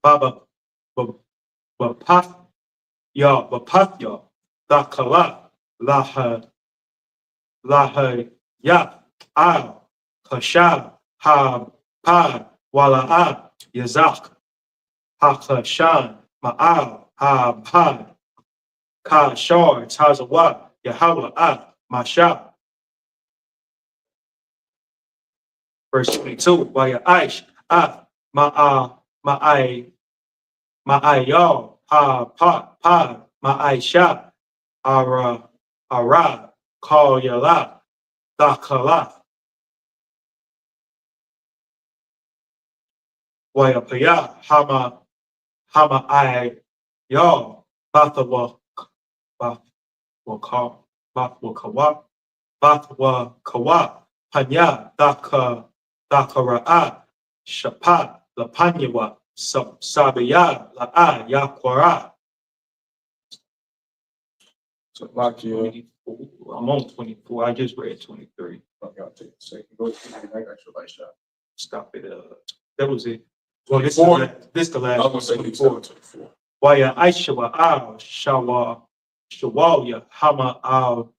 Baba Bapath Ya Bapatya, Dakala, Laha Ya, Al Kashab, Ha Pad, Wala'a, Yazak, Hakashan, Ma'al, Ha Pad, Ka Shar, Tazawa, Yahweh, Masha. Verse 22, Waya Aish, Ma'ayal, Ma'aisha, Ara, Kal Yala, Dakala, Waya Paya, Ayal, Bathawa, Bathwa Kawa, Panya, Dakara, Shapat, Lapanyawa, Sabaya, La'a, Yakwara. So like you. I'm on 24. I just read 23. Okay, I'll take a second. Go to the next light shot. Stop it. That was it. Well, this is the last I one. was gonna say 24. 24. Waya Aishawa Al Shawalya Hama Al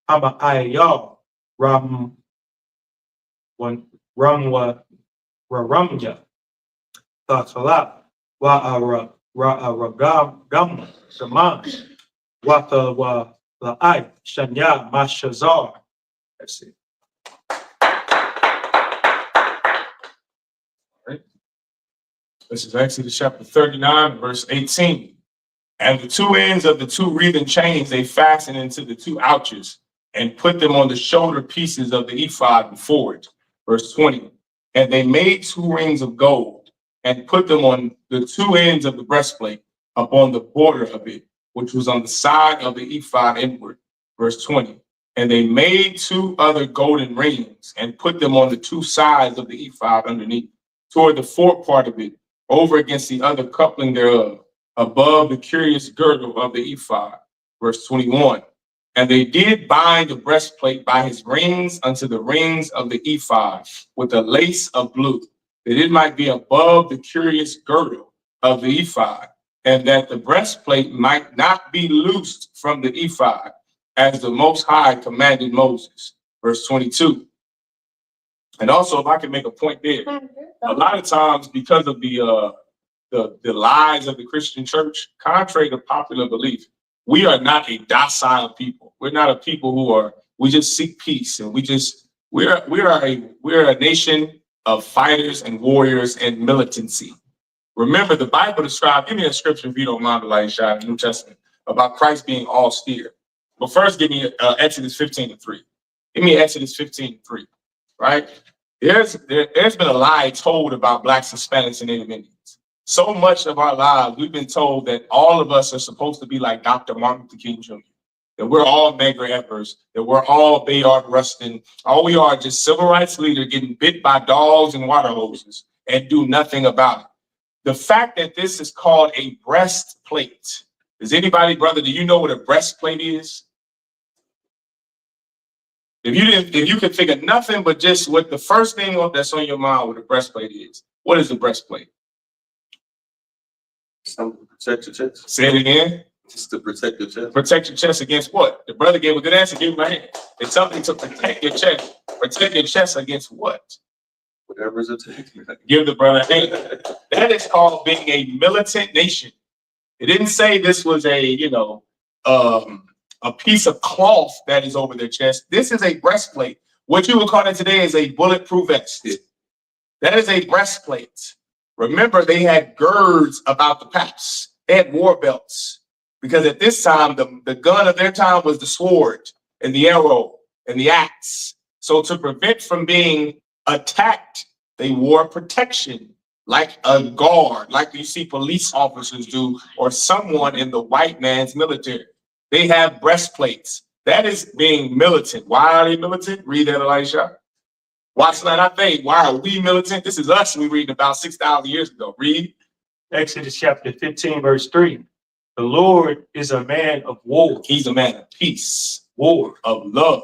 Hama Ayal Ramwa Raramya Takala Ragam Saman Wata wa La'ai Shanya Mashazar. That's it. This is Exodus chapter 39, verse 18. And the two ends of the two wreathen chains they fastened into the two ouches and put them on the shoulder pieces of the ephod before it. Verse 20. And they made two rings of gold and put them on the two ends of the breastplate upon the border of it, which was on the side of the ephod inward. Verse 20. And they made two other golden rings and put them on the two sides of the ephod underneath, toward the forepart of it, over against the other coupling thereof, above the curious girdle of the ephod. Verse 21. And they did bind the breastplate by his rings unto the rings of the ephod with a lace of blue, that it might be above the curious girdle of the ephod, and that the breastplate might not be loosed from the ephod, as the Most High commanded Moses. Verse 22. And also, if I can make a point there, a lot of times because of the lies of the Christian church, contrary to popular belief, we are not a docile people. We're not a people we just seek peace, and we're a nation of fighters and warriors and militancy. Remember, the Bible describes, give me a scripture if you don't mind, Elisha, in the New Testament, about Christ being austere. But first, give me Exodus 15:3. Give me Exodus 15:3, right? There's been a lie told about Blacks, Hispanics, and Native Indians. So much of our lives, we've been told that all of us are supposed to be like Dr. Martin Luther King Jr., that we're all Medgar Evers, that we're all Bayard Rustin. All we are just civil rights leaders getting bit by dogs and water hoses and do nothing about it. The fact that this is called a breastplate. Does anybody, brother, do you know what a breastplate is? If you could think of nothing but just what the first thing that's on your mind what a breastplate is, what is a breastplate? Something to protect your chest. Say it again. Just to protect your chest. Protect your chest against what? The brother gave a good answer. Give him a hand. It's something to protect your chest. Protect your chest against what? Whatever's attacking. Give the brother a hand. That is called being a militant nation. It didn't say this was a piece of cloth that is over their chest. This is a breastplate. What you would call it today is a bulletproof vest. That is a breastplate. Remember, they had girds about the paps. They had war belts. Because at this time, the gun of their time was the sword and the arrow and the axe. So to prevent from being attacked, they wore protection, like a guard, like you see police officers do, or someone in the white man's military. They have breastplates. That is being militant. Why are they militant? Read that, Elisha. Watch that, I think. Why are we militant? This is us we read about 6,000 years ago. Read. Exodus chapter 15, verse 3. The Lord is a man of war. He's a man of peace, War. of love,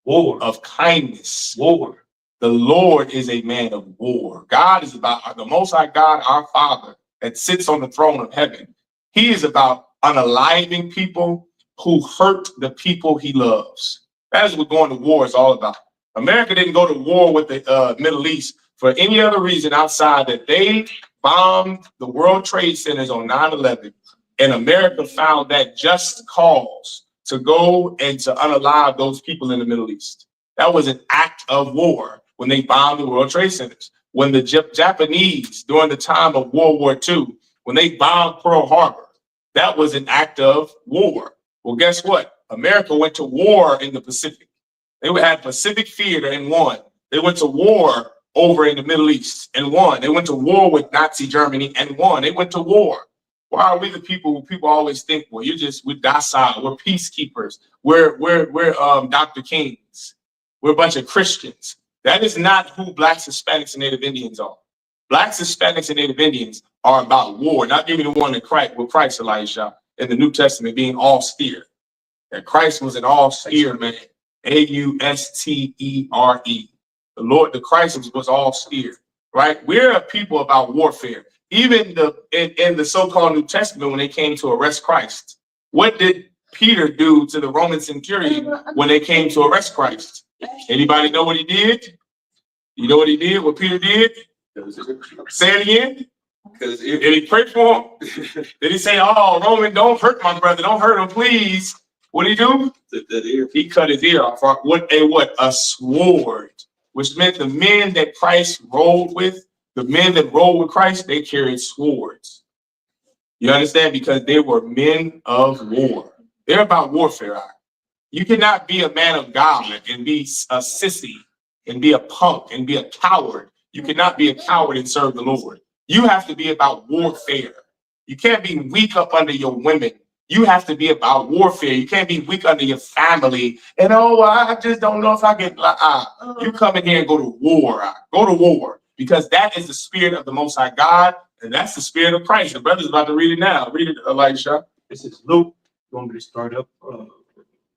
War. of kindness. War. The Lord is a man of war. God is about the Most High God, our Father, that sits on the throne of heaven. He is about unaliving people who hurt the people he loves. That is what going to war is all about. America didn't go to war with the Middle East for any other reason outside that they bombed the World Trade Centers on 9/11, and America found that just cause to go and to unalive those people in the Middle East. That was an act of war when they bombed the World Trade Centers. When the Japanese, during the time of World War II, when they bombed Pearl Harbor, that was an act of war. Well, guess what? America went to war in the Pacific. They had Pacific theater and won. They went to war over in the Middle East and won. They went to war with Nazi Germany and won. They went to war. Why are we the people who people always think, well, we're docile, we're peacekeepers, we're Dr. Kings, we're a bunch of Christians. That is not who Blacks, Hispanics, and Native Indians are. Blacks, Hispanics, and Native Indians are about war, not even the one that Christ, Elisha, in the New Testament being austere. That Christ was an austere man, A-U-S-T-E-R-E. The Lord, the Christ was austere, right? We're a people about warfare. Even in the so-called New Testament, when they came to arrest Christ, what did Peter do to the Roman centurion when they came to arrest Christ? Anybody know what he did? You know what he did? What Peter did? Say it again. Did he pray for him? Did he say, "Oh, Roman, don't hurt my brother, don't hurt him, please"? What did he do? He cut his ear off. What? A sword, which meant the men that Christ rode with. The men that rode with Christ, they carried swords. You understand? Because they were men of war. They're about warfare. You cannot be a man of God and be a sissy and be a punk and be a coward. You cannot be a coward and serve the Lord. You have to be about warfare. You can't be weak up under your women. You have to be about warfare. You can't be weak under your family. And I just don't know if I get you come in here and go to war. Go to war. Because that is the spirit of the Most High God, and that's the spirit of Christ. The brother's about to read it now. Read it, Elisha. This is Luke. You want me to start up? No,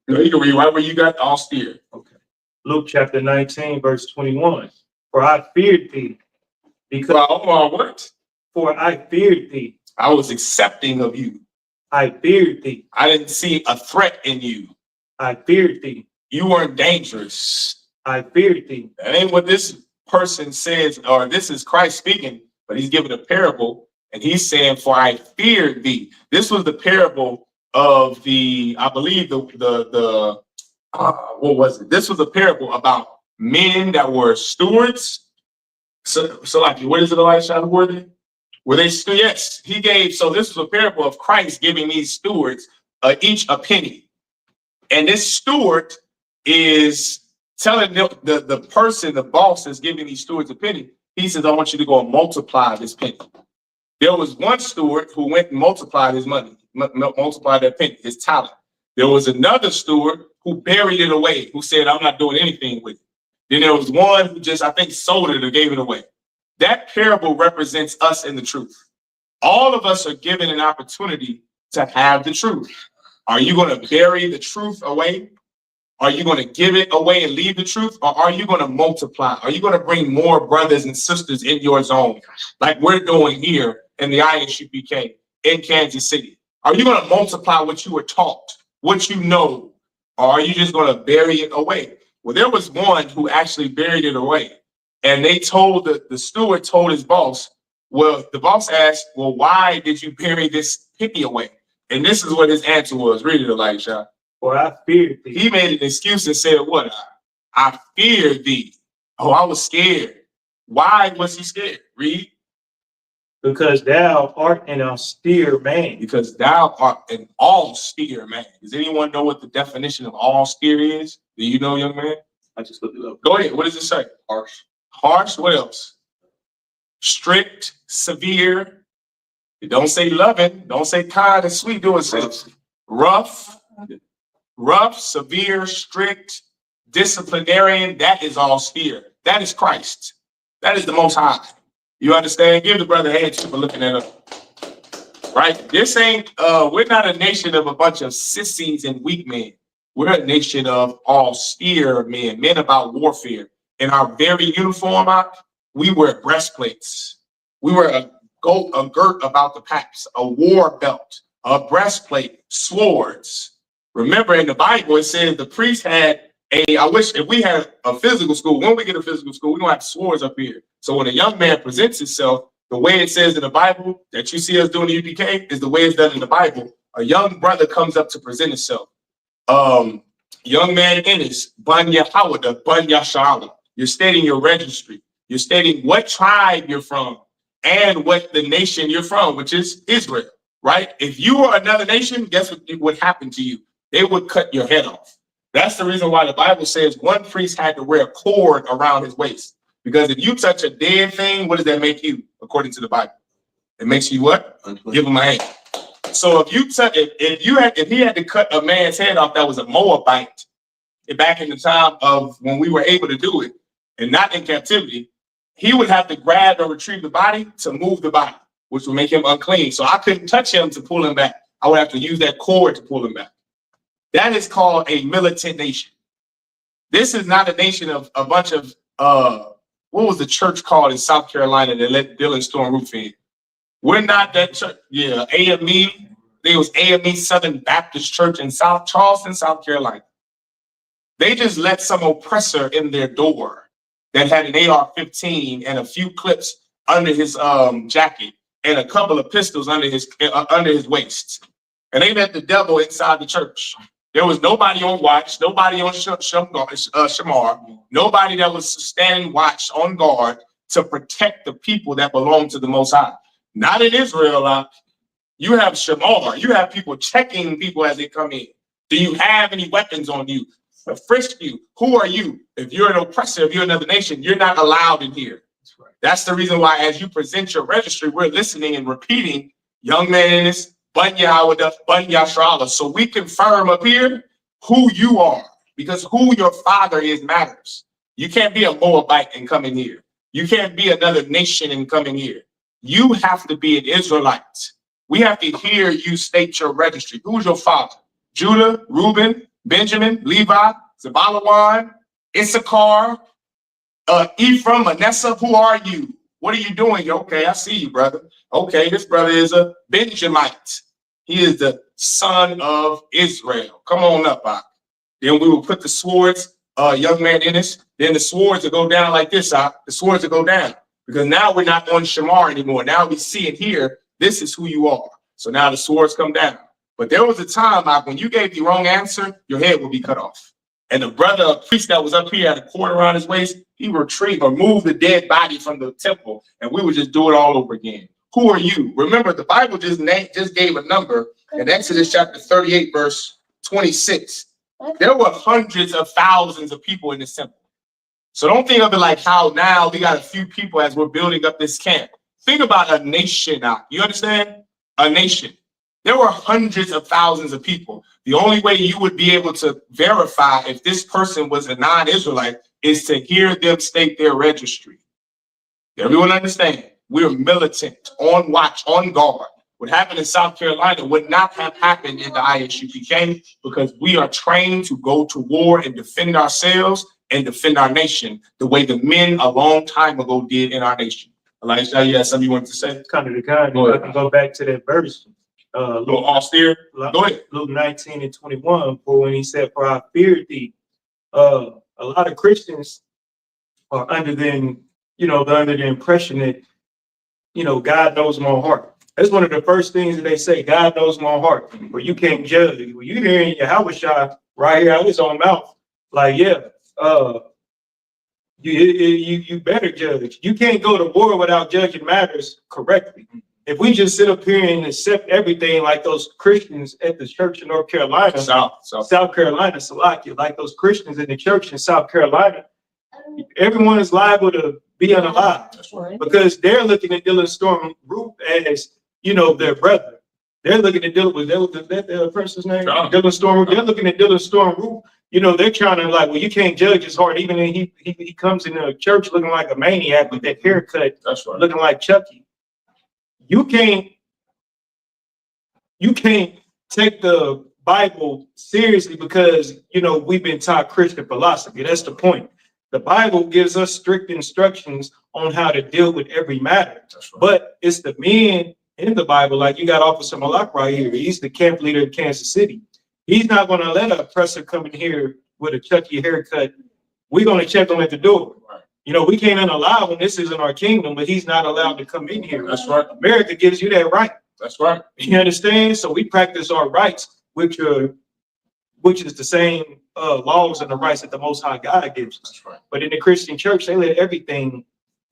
you can read right where you got austere. Okay. Luke chapter 19, verse 21. For I feared thee. Because what? For I feared thee. I was accepting of you. I feared thee. I didn't see a threat in you. I feared thee. You weren't dangerous. I feared thee. That ain't what this person says, or this is Christ speaking, but he's giving a parable, and he's saying, "For I feared thee." This was the parable of I believe what was it? This was a parable about men that were stewards. So like, what is it, Elisha? Were they yes, he gave. So this was a parable of Christ giving these stewards each a penny. And this steward is telling the person, the boss that's giving these stewards a penny, he says, "I want you to go and multiply this penny." There was one steward who went and multiplied his money, multiplied that penny, his talent. There was another steward who buried it away, who said, "I'm not doing anything with it." Then there was one who just, I think, sold it or gave it away. That parable represents us in the truth. All of us are given an opportunity to have the truth. Are you going to bury the truth away? Are you going to give it away and leave the truth? Or are you going to multiply? Are you going to bring more brothers and sisters in your zone, like we're doing here in the ISUPK in Kansas City? Are you going to multiply what you were taught, what you know? Or are you just going to bury it away? Well, there was one who actually buried it away. And they told the steward told his boss, well, the boss asked, "Well, why did you bury this penny away?" And this is what his answer was. Read it, Elisha. For I feared thee. He made an excuse and said, "What? I feared thee." Oh, I was scared. Why was he scared? Read. Because thou art an austere man. Because thou art an austere man. Does anyone know what the definition of austere is? Do you know, young man? I just looked it up. Go ahead. What does it say? Harsh. Harsh. What else? Strict, severe. It don't say loving. Don't say kind and sweet. Do it say rough, severe, strict, disciplinarian. That is austere. That is Christ. That is the Most High. You understand? Give the brother a hand for looking that up. right? This ain't, we're not a nation of a bunch of sissies and weak men. We're a nation of austere men, men about warfare. In our very uniform, we wear breastplates. We wear a girt about the paps, a war belt, a breastplate, swords. Remember in the Bible, it says the priest had I wish if we had a physical school, when we get a physical school, we're gonna have swords up here. So when a young man presents himself, the way it says in the Bible that you see us doing the UPK is the way it's done in the Bible. A young brother comes up to present himself. Young man Ennis, Banya Hawada, Banya Shala. You're stating your registry. You're stating what tribe you're from and what the nation you're from, which is Israel, right? If you were another nation, guess what would happen to you? They would cut your head off. That's the reason why the Bible says one priest had to wear a cord around his waist. Because if you touch a dead thing, what does that make you, according to the Bible? It makes you what? Give him a hand. So if you touch, if he had to cut a man's head off that was a Moabite, back in the time of when we were able to do it, and not in captivity, he would have to grab or retrieve the body to move the body, which would make him unclean. So I couldn't touch him to pull him back. I would have to use that cord to pull him back. That is called a militant nation. This is not a nation of a bunch of, what was the church called in South Carolina that let Dylan Storm roof in? We're not that church. Yeah, AME. There was AME Southern Baptist Church in South Charleston, South Carolina. They just let some oppressor in their door that had an AR-15 and a few clips under his jacket and a couple of pistols under his waist. And they let the devil inside the church. There was nobody on watch, nobody on shamar, nobody that was standing watch on guard to protect the people that belong to the Most High. Not in Israel. You have shamar. You have people checking people as they come in. Do you have any weapons on you? Frisk you. Who are you? If you're an oppressor, if you're another nation, you're not allowed in here. That's right. That's the reason why as you present your registry, we're listening and repeating young man in this, Banya Hawada, Banya Shrala. So we confirm up here who you are, because who your father is matters. You can't be a Moabite and come in here. You can't be another nation and come in here. You have to be an Israelite. We have to hear you state your registry. Who's your father? Judah, Reuben, Benjamin, Levi, Zabalawan, Issachar, Ephraim, Manasseh. Who are you? What are you doing? Okay, I see you, brother. Okay, this brother is a Benjamite. He is the son of Israel. Come on up, Then we will put the swords, young man, in this. Then the swords will go down like this, The swords will go down. Because now we're not on Shamar anymore. Now we see it here. This is who you are. So now the swords come down. But there was a time, when you gave the wrong answer, your head would be cut off. And the brother, priest that was up here had a cord around his waist, he retrieved or moved the dead body from the temple, and we would just do it all over again. Who are you? Remember, the Bible just gave a number in Exodus chapter 38, verse 26. There were hundreds of thousands of people in this temple. So don't think of it like how now we got a few people as we're building up this camp. Think about a nation now. You understand? A nation. There were hundreds of thousands of people. The only way you would be able to verify if this person was a non-Israelite is to hear them state their registry. Everyone understand? We're militant, on watch, on guard. What happened in South Carolina would not have happened in the ISUPK because we are trained to go to war and defend ourselves and defend our nation the way the men a long time ago did in our nation. Elijah, you had something you wanted to say? Kind of the kind. I can go back to that verse. A little austere. Go ahead. Luke 19 and 21, for when he said, "For I feared thee." A lot of Christians are under the impression that, God knows my heart. That's one of the first things that they say, God knows my heart. But you can't judge. Well, you hearing Yahushua right here out his own mouth. Like, you better judge. You can't go to war without judging matters correctly. If we just sit up here and accept everything like those Christians at the church in North Carolina, South Carolina, Salakia, like those Christians in the church in South Carolina, everyone is liable to be unalive. That's right. Because they're looking at Dylan Storm Roof as, their brother. They're looking at Dylan, was that the person's name? Dylan Storm Roof. They're looking at Dylan Storm Roof. They're trying to well, you can't judge his heart. Even when he comes in the church looking like a maniac with that haircut, that's right, looking like Chucky. You can't you can't take the Bible seriously because, you know, we've been taught Christian philosophy. That's the point. The Bible gives us strict instructions on how to deal with every matter. But it's the men in the Bible, like you got Officer Malak right here. He's the camp leader in Kansas City. He's not going to let an oppressor come in here with a Chucky haircut. We're going to check him at the door. You know, we can't allow him. This isn't our kingdom, but he's not allowed to come in here. That's right. America gives you that right. That's right. You understand? So we practice our rights, which is the same laws and the rights that the Most High God gives us. That's right. But in the Christian church, they let everything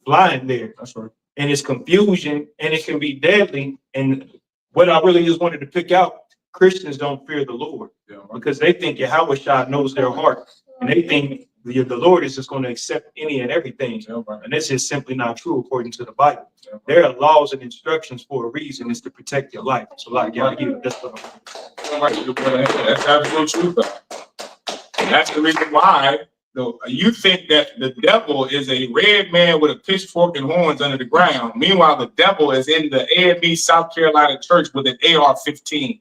fly in there. That's right. And it's confusion, and it can be deadly. And what I really just wanted to pick out, Christians don't fear the Lord because they think Yahushua knows their heart, and they think the Lord is just going to accept any and everything. And this is simply not true according to the Bible. There are laws and instructions for a reason. It's to protect your life. So like, yeah, that's what That's absolute truth. That's the reason why you think that the devil is a red man with a pitchfork and horns under the ground. Meanwhile, the devil is in the A&B South Carolina church with an AR-15.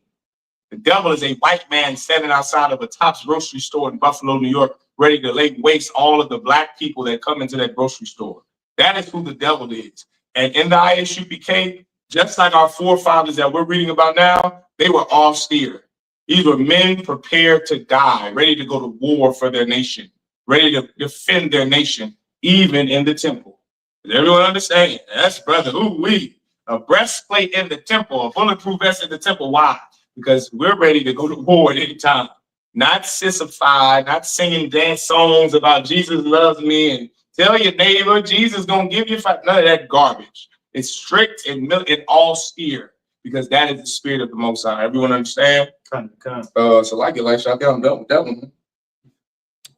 The devil is a white man standing outside of a Tops grocery store in Buffalo, New York, ready to lay waste all of the black people that come into that grocery store. That is who the devil is. And in the Isupk, just like our forefathers that we're reading about now, they were austere. These were men prepared to die, ready to go to war for their nation, ready to defend their nation, even in the temple. Does everyone understand? That's brother, a breastplate in the temple, a bulletproof vest in the temple. Why? Because we're ready to go to war at any time. Not sissified, not singing dance songs about Jesus loves me and tell your neighbor Jesus gonna give you five. None of that garbage. It's strict and austere because that is the spirit of the Most High. Everyone understand? So like it, like I got done with that one.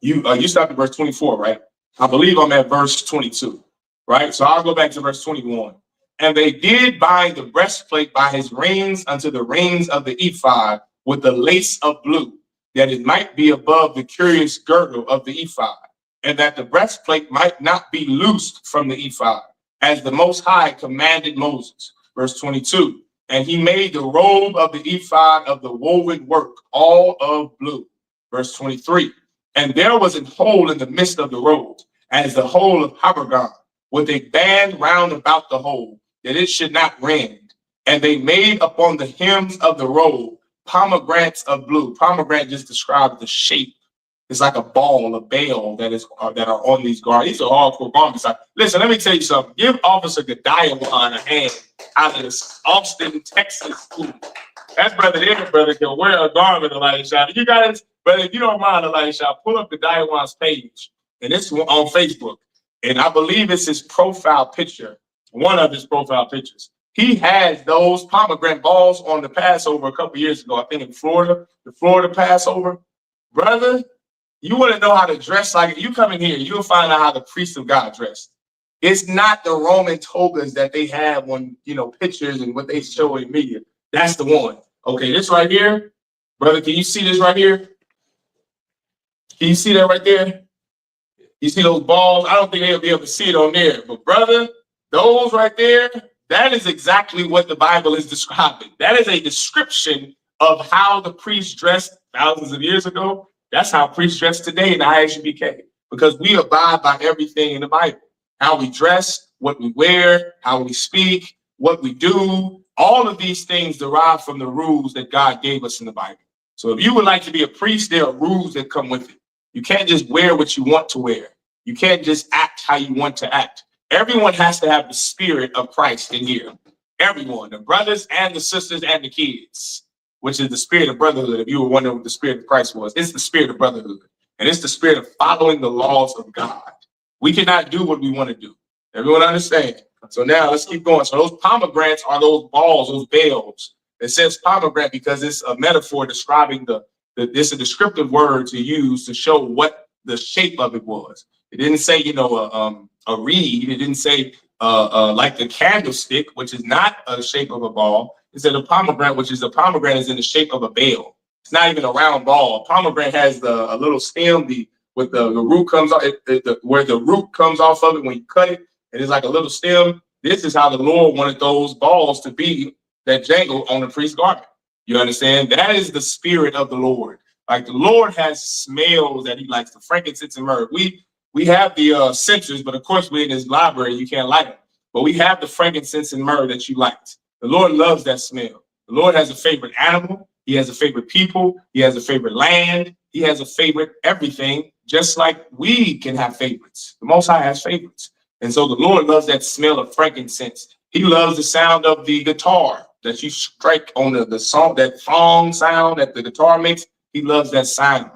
You stopped at verse 24, right? I believe I'm at verse 22, right? So I'll go back to verse 21. And they did bind the breastplate by his rings unto the rings of the ephod with the lace of blue, that it might be above the curious girdle of the ephod, and that the breastplate might not be loosed from the ephod, as the Most High commanded Moses. Verse 22, and he made the robe of the ephod of the woven work, all of blue. Verse 23, and there was a hole in the midst of the robe, as the hole of Habergon, with a band round about the hole, that it should not rend. And they made upon the hems of the robe pomegranates of blue. Pomegranate just describes the shape. It's like a ball, a bale that are on these garments. These are hardcore garments. Listen, let me tell you something. Give Officer Yahanna a hand out of this Austin, Texas school. That brother can wear a garment of light shot. You guys, brother, if you don't mind a light shot, pull up the Yahanna's page, and it's on Facebook. And I believe it's his profile picture, one of his profile pictures. He has those pomegranate balls on the Passover a couple years ago, I think in Florida, the Florida Passover. Brother, you want to know how to dress like it? You come in here, you'll find out how the priests of God dressed. It's not the Roman togas that they have on, pictures and what they show in media. That's the one. Okay, this right here, brother, can you see this right here? Can you see that right there? You see those balls? I don't think they'll be able to see it on there. But brother, those right there, that is exactly what the Bible is describing. That is a description of how the priests dressed thousands of years ago. That's how priests dress today in the Isupk, because we abide by everything in the Bible. How we dress, what we wear, how we speak, what we do. All of these things derive from the rules that God gave us in the Bible. So if you would like to be a priest, there are rules that come with it. You can't just wear what you want to wear. You can't just act how you want to act. Everyone has to have the spirit of Christ in here. Everyone, the brothers and the sisters and the kids, which is the spirit of brotherhood. If you were wondering what the spirit of Christ was, it's the spirit of brotherhood. And it's the spirit of following the laws of God. We cannot do what we want to do. Everyone understand? So now let's keep going. So those pomegranates are those balls, those bales. It says pomegranate because it's a metaphor describing it's a descriptive word to use to show what the shape of it was. It didn't say, a reed. It didn't say like the candlestick, which is not a shape of a ball. It said a pomegranate, which is is in the shape of a bale. It's not even a round ball. A pomegranate has a little stem, with the root comes off, where the root comes off of it when you cut it. It is like a little stem. This is how the Lord wanted those balls to be that jangle on the priest's garment. You understand? That is the spirit of the Lord. Like the Lord has smells that he likes, the frankincense and myrrh. We have the censers, but of course we're in his library, you can't light them. But we have the frankincense and myrrh that you liked. The Lord loves that smell. The Lord has a favorite animal. He has a favorite people. He has a favorite land. He has a favorite everything, just like we can have favorites. The Most High has favorites. And so the Lord loves that smell of frankincense. He loves the sound of the guitar that you strike on the song, that thong sound that the guitar makes. He loves that sound.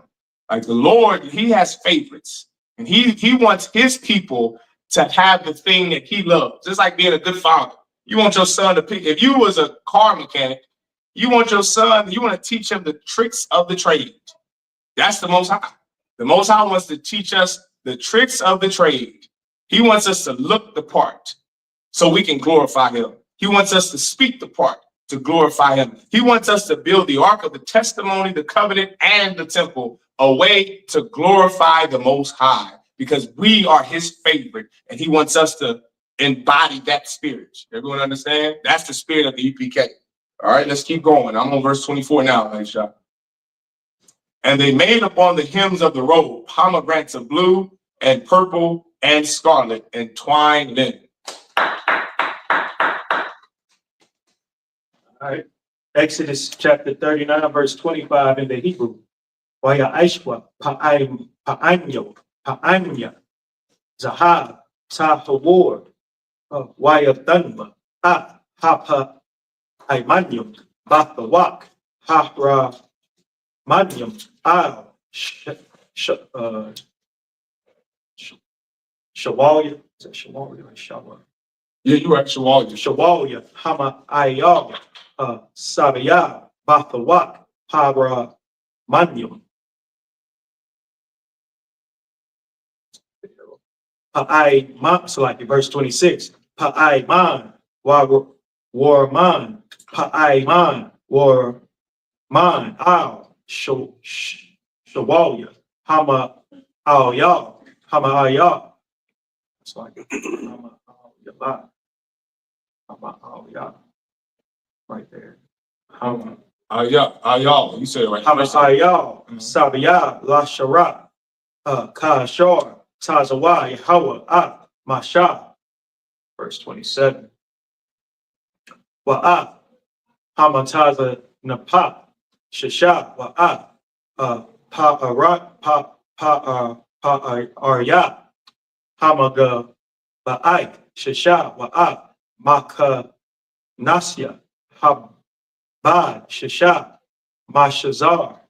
Like the Lord, he has favorites. And he wants his people to have the thing that he loves. It's like being a good father. You want your son to pick, if you was a car mechanic, you want your son, you want to teach him the tricks of the trade. That's the Most High. The Most High wants to teach us the tricks of the trade. He wants us to look the part so we can glorify him. He wants us to speak the part to glorify him. He wants us to build the ark of the testimony, the covenant, and the temple, a way to glorify the Most High, because we are his favorite, and he wants us to embody that spirit. Everyone understand? That's the spirit of the EPK. All right, let's keep going. I'm on verse 24 now, Aisha. And they made upon the hems of the robe pomegranates of blue and purple and scarlet and twined linen. All right. Exodus chapter 39, verse 25 in the Hebrew. Waya Aishwa, Pa'anyo, Zahab, Tahawar, Waya Dunma, Hapa, Aimanyum, Bathawak, Hahra, Manyum, Al, Shawalya. Is that Shawalya or Shawalya? Yeah, you are Shawalya. Shawalya, Hama Ayal, Sabaya, Bathawak, Hara, Manyum. Pa'ai, so like in verse 26, Pa'ai man, war man, Pa'ai man, war man, al, Shawalya, Hama Ayal, Hama Ayal. It's like Hama Ayal. Ayah, right there. Ayal, you said it right. Ayah, Sabiyah, Lashara, Kashor, Tazawai, Hawa, Masha. Verse 27. Wa'a, Hamataza, Napa, Shasha, Wa'a, Pa'arat, Pa'arya, Hamaga, Ba'ai, Shasha, Wa'a, Maka, Nasya, Habad, Shasha, Mashazar.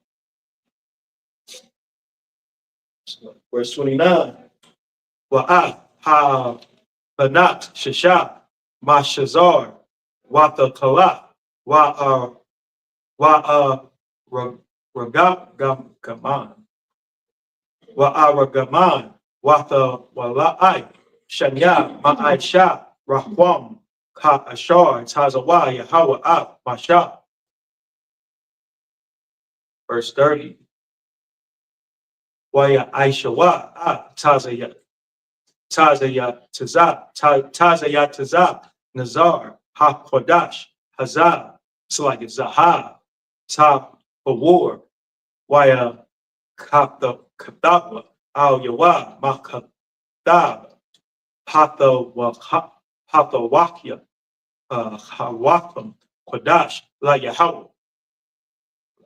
Verse 29. Wa'a, Ha, Banat, Shasha, Mashazar, Wata Kala, Wa'a, Ragaman, Wa'a Ragaman, Wata Wala'ai, Shanya, Ma'aisha, Rahwam, Ka Ashar, Tazawa, Yahweh, Masha. Verse 30. Waya Aishawa, Tazaya, Taza, Nazar, Ha Kodash, Hazah, so like Zahab, Ta Awar, Waya Kapta Kadabla, Al Yawa, Makadab, Hata Wakya, Hawakam, Kodash, La Yahweh.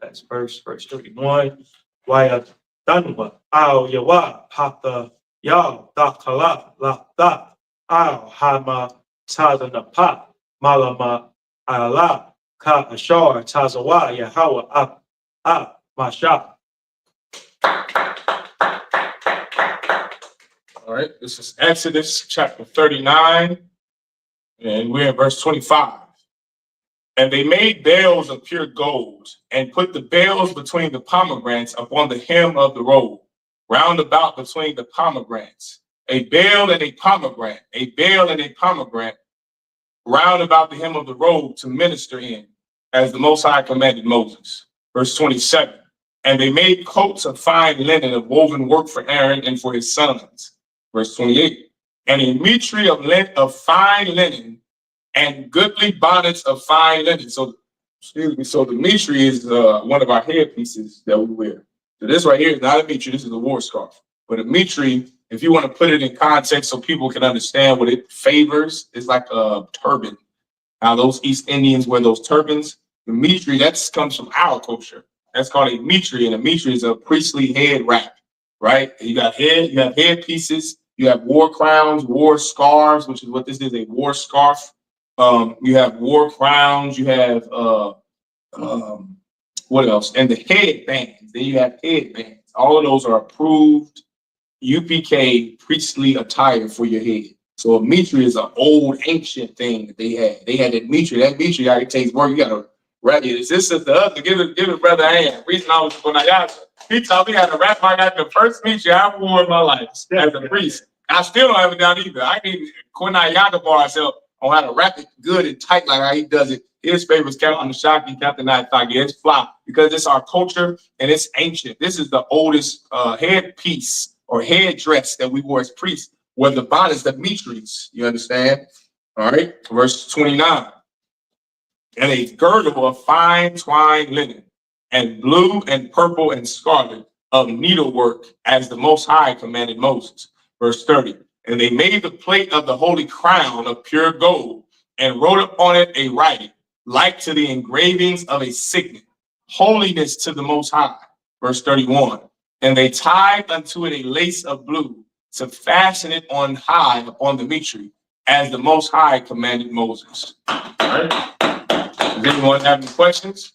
That's verse 31. Waya Danwa, Al Yawa, Hata Yal, Dakala, La Da, Al Hama, Tadanapa, Malama, Allah, Ka Ashar, Tazawa, Yahweh, Masha. All right, this is Exodus chapter 39, and we're in verse 25. And they made bales of pure gold, and put the bales between the pomegranates upon the hem of the robe, round about between the pomegranates. A bale and a pomegranate, round about the hem of the robe to minister in, as the Most High commanded Moses. Verse 27. And they made coats of fine linen of woven work for Aaron and for his sons. Verse 28. And a mitre of fine linen, and goodly bonnets of fine linen. So Excuse me. So the mitri is one of our headpieces that we wear. So this right here is not a mitri. This is a war scarf. But a mitri, if you want to put it in context so people can understand what it favors, is like a turban. Now those East Indians wear those turbans. The mitri, that comes from our culture. That's called a mitri, and a mitri is a priestly head wrap, right? You have head pieces, you have war crowns, war scarves, which is what this is, a war scarf. You have war crowns, you have what else? And the headbands. Then you have headbands. All of those are approved UPK priestly attire for your head. So a mitri is an old ancient thing that they had. They had that mitri. That mitri already takes work. You gotta wrap it. This is the other. Give it brother a hand. Reason I was going to he taught me how to wrap my got the first mitri I wore in my life as a priest. I still don't have it down either. I need Quinayaga for myself on how to wrap it good and tight like how he does it. His favorite is Captain Shaki, Captain Naitagi. It's fly because it's our culture and it's ancient. This is the oldest headpiece or headdress that we wore as priests. Where the bodies, the mitris, you understand? All right, verse 29. And a girdle of fine twined linen, and blue and purple and scarlet of needlework, as the Most High commanded Moses. Verse 30. And they made the plate of the holy crown of pure gold, and wrote upon it a writing, like to the engravings of a signet, holiness to the Most High. Verse 31. And they tied unto it a lace of blue, to fasten it on high upon the mitri, as the Most High commanded Moses. All right. Does anyone have any questions?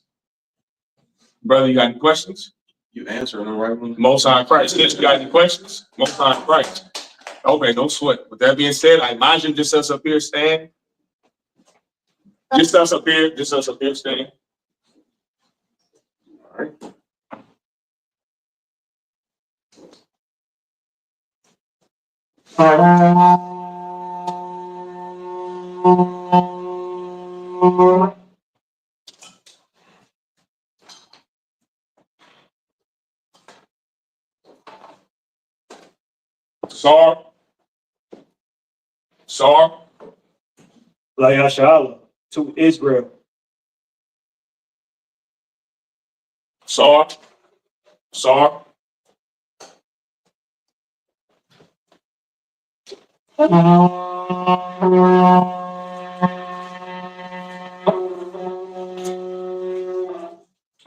Brother, you got any questions? You answering the right one. Most High Christ. You got any questions? Most High Christ. Okay, no sweat. With that being said, I imagine just us up here staying. Just us up here staying. All right. Sar. Layashala to Israel. Sar.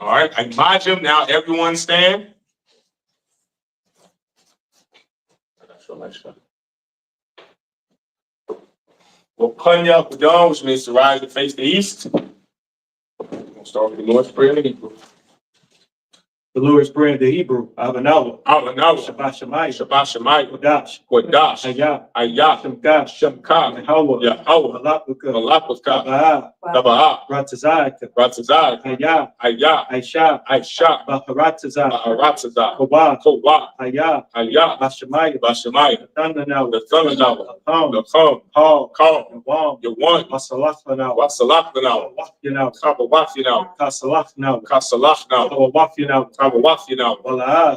All right, I imagine now everyone stand. Well, Panya Padon, which means to rise to face the east. We're gonna start with the Lord's Prayer in Hebrew. The Lord's Prayer in the Hebrew. Avanawa. Shabbat Shemayim. Kodash. Ayah. Shemka. Yahweh. Malakutka. Tabah. Ratazai. Ayah. Aisha. Baharatazai. Koba. Ayah. Bashamayim. The Thundernawa. The Chum. Paul. Yawan. Wasalach. Kasalach. Kabawafina, Wala'a,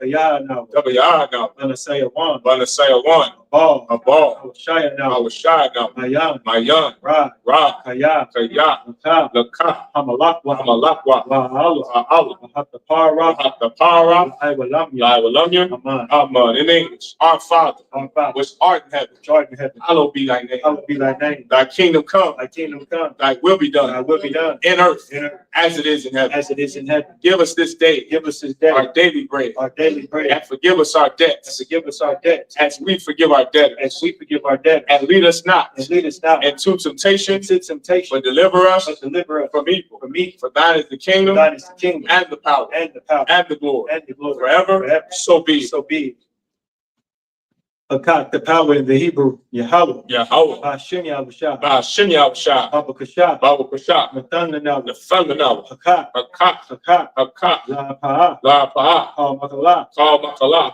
Tabayana, Banasaya one, a ball, I was shy now, Mayan, Ra, Kaya, Laka, Hamalakwa, Hatapara, I will love you, Amen. In English, our Father, which art in heaven, hallowed be thy name, thy kingdom come, thy will be done, in earth, as it is in heaven. Give us this day, our daily bread, and forgive us our debts, as we forgive our debtors, and lead us not into temptation, but deliver us from evil. For thine is the kingdom, and the power, and the glory, forever. So be it. The power in the Hebrew, Yahweh. Ba'ashem Yahushua. Baba Kasha. The thunder now. Hakat. La Pa'a. Call Makala.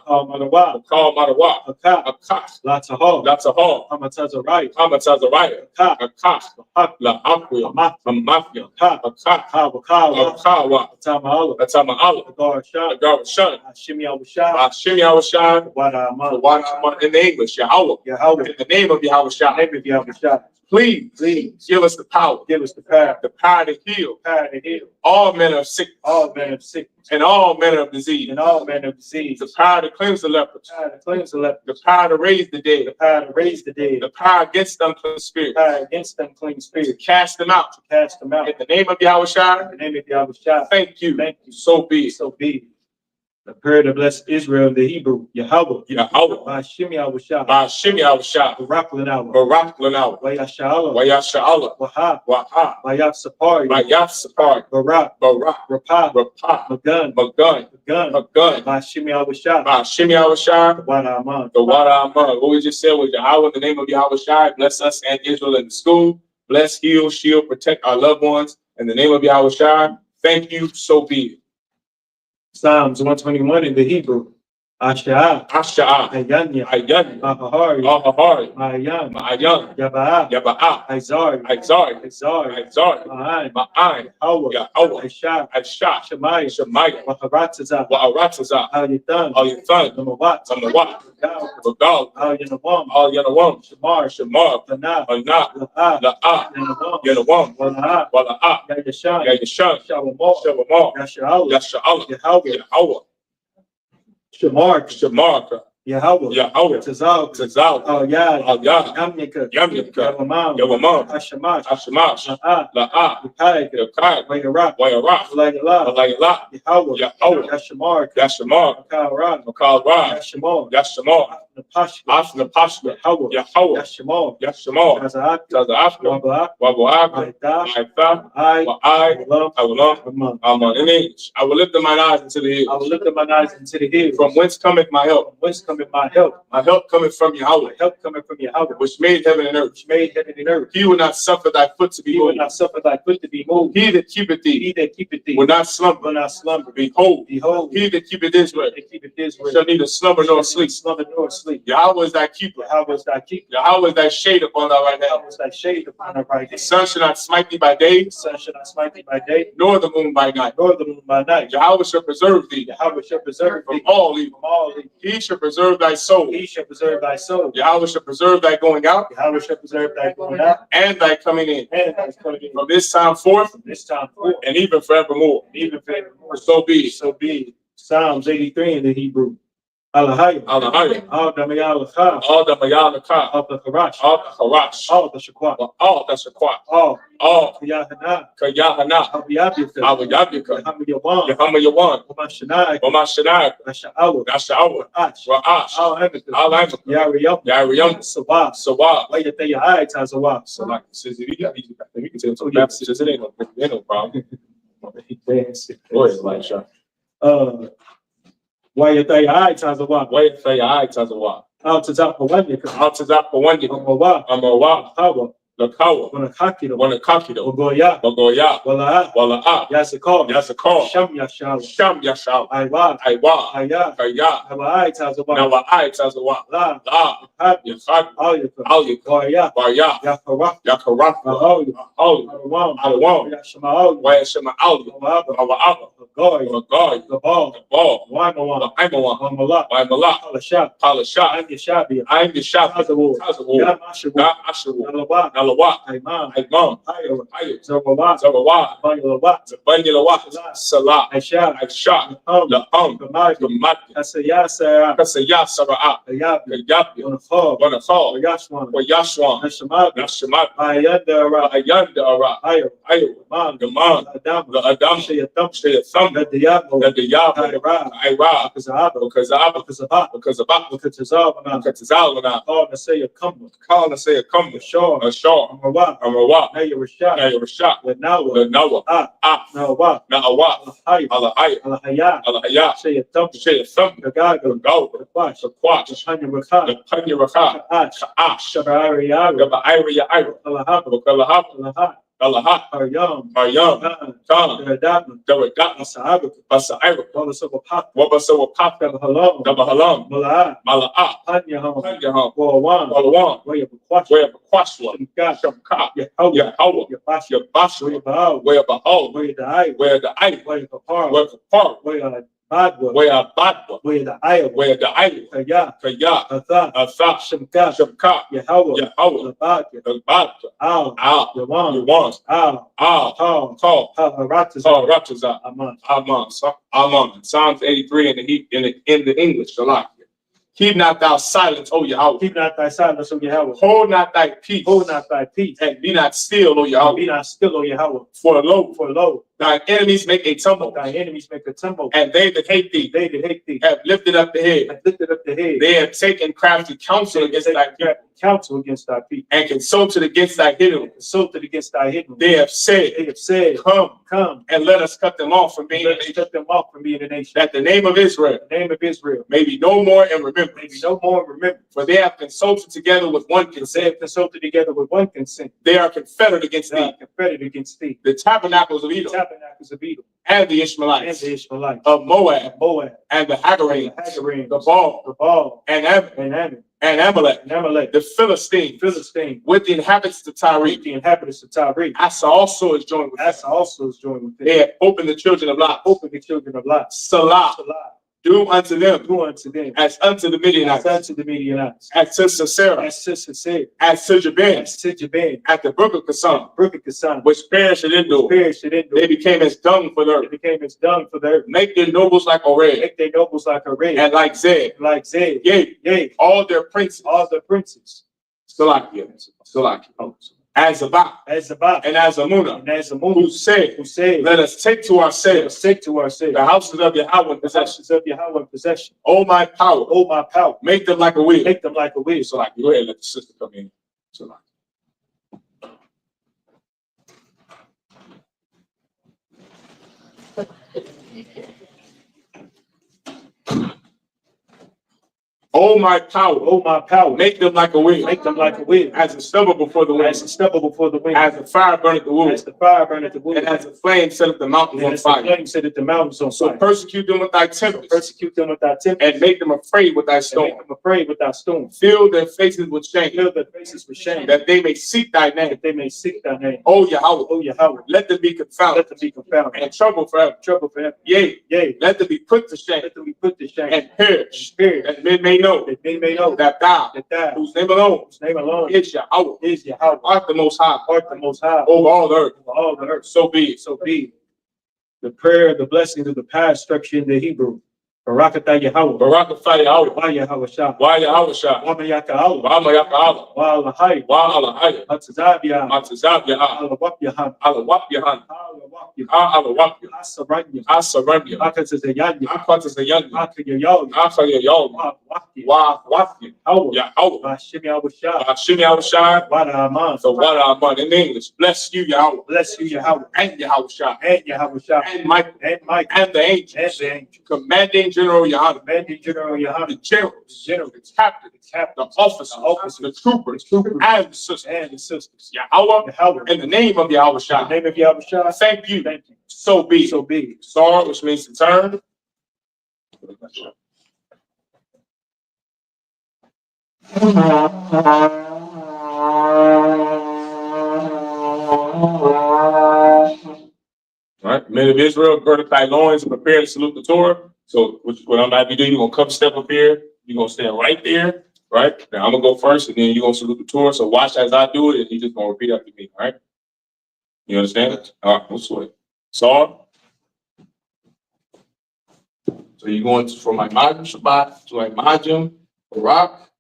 Hakat. Latahol. Hamatazariah. Hakat. La Aquia. Mafia. Hakat. Atama. The God Shun. Hashem Yahushua. In the English, Yahweh. In the name of Yahweh. Please give us the power to heal all manner of sickness and all manner of disease. The power to cleanse the lepers. The power to raise the dead. The power against unclean spirits. To cast them out. In the name of Yahushua. Thank you. So be it. The prayer to bless Israel in the Hebrew, Yahweh. By Shimi Yahushua. Barak Lanawa. Wayasha'Allah. Wahab Sapari. Barak. Rapah. Magun. By Shimi Yahushua. The water What we just said was Yahweh in the name of Yahushua. Bless us and Israel in the school. Bless, heal, shield, protect our loved ones in the name of Yahushua. Thank you. So be it. Psalms 121 in the Hebrew. Asha'ah. Ayanya. Ahahari. Ma'ayan. Yaba'ah. Izari. Ma'an. Yahweh. Aishah. Shemaiah. Wa'aratazah. Al-Yathan. Namawat. Al-Yanawam. Shamar. La'ah. Yanawam. Wala'ah. Yayashan. Shavamar. Yasha'Allah. Yahweh. Shamar. Yahweh. Tazal. Al-Yad. Yamyaka. Yawamam. Ashamash. La'ah. Yakai. Wayarach. Alayala. Yahweh. Yashamar. Makal. Yashamar. Afna Pashma. Yahweh. Yashamar. Taza'afna. Wabu'aka. Ma'itha. Wa'ai. Aman. In English, I will lift up mine eyes into the hills. From whence cometh my help? My help cometh from Yahweh. Which made heaven and earth. He will not suffer thy foot to be moved. He that keepeth thee will not slumber. Behold, he that keepeth Israel shall neither slumber nor sleep. Yahweh is thy keeper. Yahweh is thy shade upon thy right hand. The sun shall not smite thee by day, nor the moon by night. Yahweh shall preserve thee from all evil. He shall preserve thy soul. Yahweh shall preserve thy going out and thy coming in. From this time forth and even forevermore. So be it. Psalms 83 in the Hebrew. Alahaya. All the Mayalaka. All the Mayalaka. All the Harash. All the Shaquat. All Yahanna. Yahanna. Abiyabika. Yahamma Wamashanai. Nasha'Awa. Ra'ash. Al-Amika. Yariyam. Sawab. So like it says, we can tell some Baptists, it ain't no problem. Go ahead, Elisha. Tazawa. Altazap Pawanya. Amawa. Lakawa. Wanakakido. Magoya. Wala'ah. Yasakar. Sham Yashal. Aiwa. Kaya. Nawa'ai Tazawa. La. Yakhad. Al-Yaka. Barya. Yakaraf. Alawam. Wayashama Al. Awa'aba. Magoy. Gabal. Waimawa. Waimala. Palasha. I'm the shop. Ashawu. Imam. Zarawat. Banyalawat. Salah. Aisha. Laham. Kamati. Kasaya Sara'at. Kayabi. Wanafal. Wayashwan. Nashamat. Ayanda Ara. Ayo. Gaman. The Adam. Shayatham. The Diab. Ira. Because Calling to say a come. Ashar. Amawat. Nayarashak. Nawa. Na'awat. Alahaya. Shayatham. The Kwash. The Panyaraka. Ash. Gaba'iriya. Allah, Aryam, Khan, Dawadat, Basa'ira, Wabasawa Pop, Dabahalam, Mala'ah, Panyaham, Wawan, Wayabakwashwa, Shamka, Yahawah, Yabashwa, Wayabahal, Where the Eye, Wayapapar, Badwa, where Badwa, where the Iowa, where the Iowa, Kaya, Kaya, Atha, Atha, Shemka, Shamka, Yahweh, Yahweh, Labaka, the Badwa, Al, Al, Yawan, Yawan, Al, Al, Tal, Tal, Haratazah, Ratazah, Aman. Aman. Psalms 83 in the English, Shalak. Keep not thou silence, O Yahweh. Keep not thy silence, O Yahweh. Hold not thy peace. Hold not thy peace. And be not still, O Be Yahweh. not still, O Yahweh. For lo, Thine enemies make a tumble. Thine enemies make a tumble. And they that hate thee, They that hate thee have lifted up the head. have lifted up the head. They have taken crafty counsel against thy people. Counsel against thy people. And consulted against thy hidden. Consulted against thy hidden. They have said, Come, and let us cut them off from being a nation. cut them off from being a nation. That the name of Israel may be no more in remembrance. For they have consulted together with one consent. They are confederate against thee. The tabernacles of Edom. And the Ishmaelites. Of Moab. And the Hagarenes. The Baal. And Ammon. And Amalek. The Philistines. With the inhabitants of Tyre. Asa also is joined with them. They have opened the children of Lot. Salah. Do unto them as unto the Midianites, as to Sisera, as to Jabin, at the brook of Kazan, which perished in Endor. They became as dung for the earth. Make their nobles like Oreb, and like Zeb. Yea, all their princes. Salakia. As Sabbath and as Amunah, who said, let us take to ourselves the houses of Yahweh in possession. Oh my power, make them like a wheel. So like, go ahead, let the sister come in. So like, oh my power, make them like a wheel. As a stubble before the wind. As a fire burneth the wood. And as a flame setteth the mountains on fire. So persecute them with thy tempest. And make them afraid with thy storm. Fill their faces with shame. That they may seek thy name. O Yahweh, let them be confounded. And trouble forever. Yea, let them be put to shame. And perish. That men may know that thou, whose name alone is Yahweh, art the most high, over all the earth. So be it. The prayer, the blessings of the past structure in the Hebrew. Barakatah Yahweh. Why Yahweh Shah? Wama Yaka Allah. Wa Alahai. Matazabia. Alawap Yahan. Asaranya. Akatazayanya. Akatazayanya. Akayayal. Akayayal. Wafya. Yahweh. Bashimi Abashah. Shimi Abashai. Wada Aman. So what I'm in English. Bless you, Yahweh. And Yahweh Shah. And Michael. And the angels. Commanding General Yahanna. The generals. The captains. The officers. The troopers. And the sisters. Yahweh. In the name of Yahweh Shah. Thank you. So be it. Sar, which means to turn. All right, men of Israel, gird up thy loins and prepare to salute the Torah. So what I'm about to do, you're gonna come step up here, you're gonna stand right there, right? Now I'm gonna go first and then you're gonna salute the Torah. So watch as I do it and you're just gonna repeat after me, all right? You understand? All right, let's do it. Saul. So you're going from my Majim Shabbat to my Majim, Barak,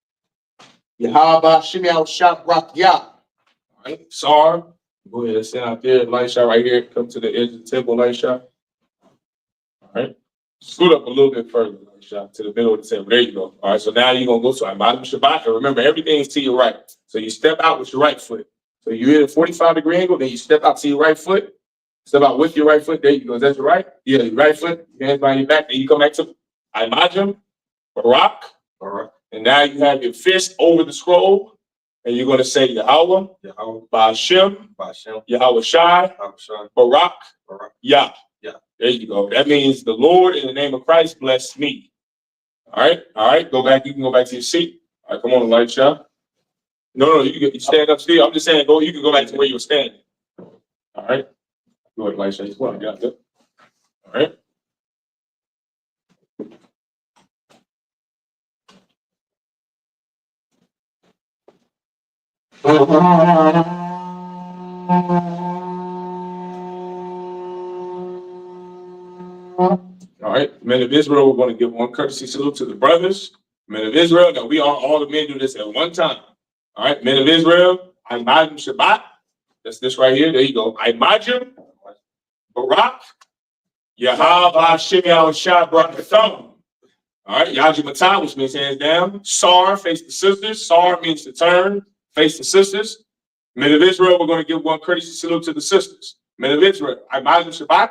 Yahaba, Shimiao, Shab, Rak, Yah. All right, Sar. Go ahead, stand out there, light shot right here. Come to the edge of the table, light shot. All right. Scoot up a little bit further, light shot, to the middle of the table. There you go. All right, so now you're going to go to Imad Shabbat. And remember, everything is to your right. So you step out with your right foot. So you're in a 45-degree angle, then you step out to your right foot. Step out with your right foot. There you go. Is that your right? Yeah, your right foot. Your hands behind your back. Then you come back to Imajim, Barak. And now you have your fist over the scroll. And you're going to say Yahweh, Ba'ashem, Yahweh Shai, Barak, Yah. There you go. That means the Lord in the name of Christ bless me. All right. Go back. You can go back to your seat. All right, come on, light shot. No, you stand up still. I'm just saying, you can go back to where you were standing. All right. Go ahead, light shot. All right. All right, men of Israel, we're going to give one courtesy salute to the brothers. Men of Israel, that we all the men do this at one time. All right, men of Israel, Imajim Shabbat. That's this right here. There you go. Imajim, Barak, Yahweh Shem Yahushua Barakatham. All right, Yajim Matah, which means hands down. Sar, face the sisters. Sar means to turn, face the sisters. Men of Israel, we're going to give one courtesy salute to the sisters. Men of Israel, Imajim Shabbat,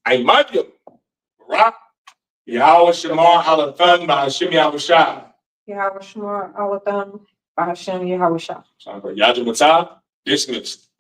Imajim, Barak, Yahweh Shemar Alatham Ba'Hashem Yahushua. Yahweh Shemar Alatham Ba'Hashem Yahushua. Yajim Matah, dismissed.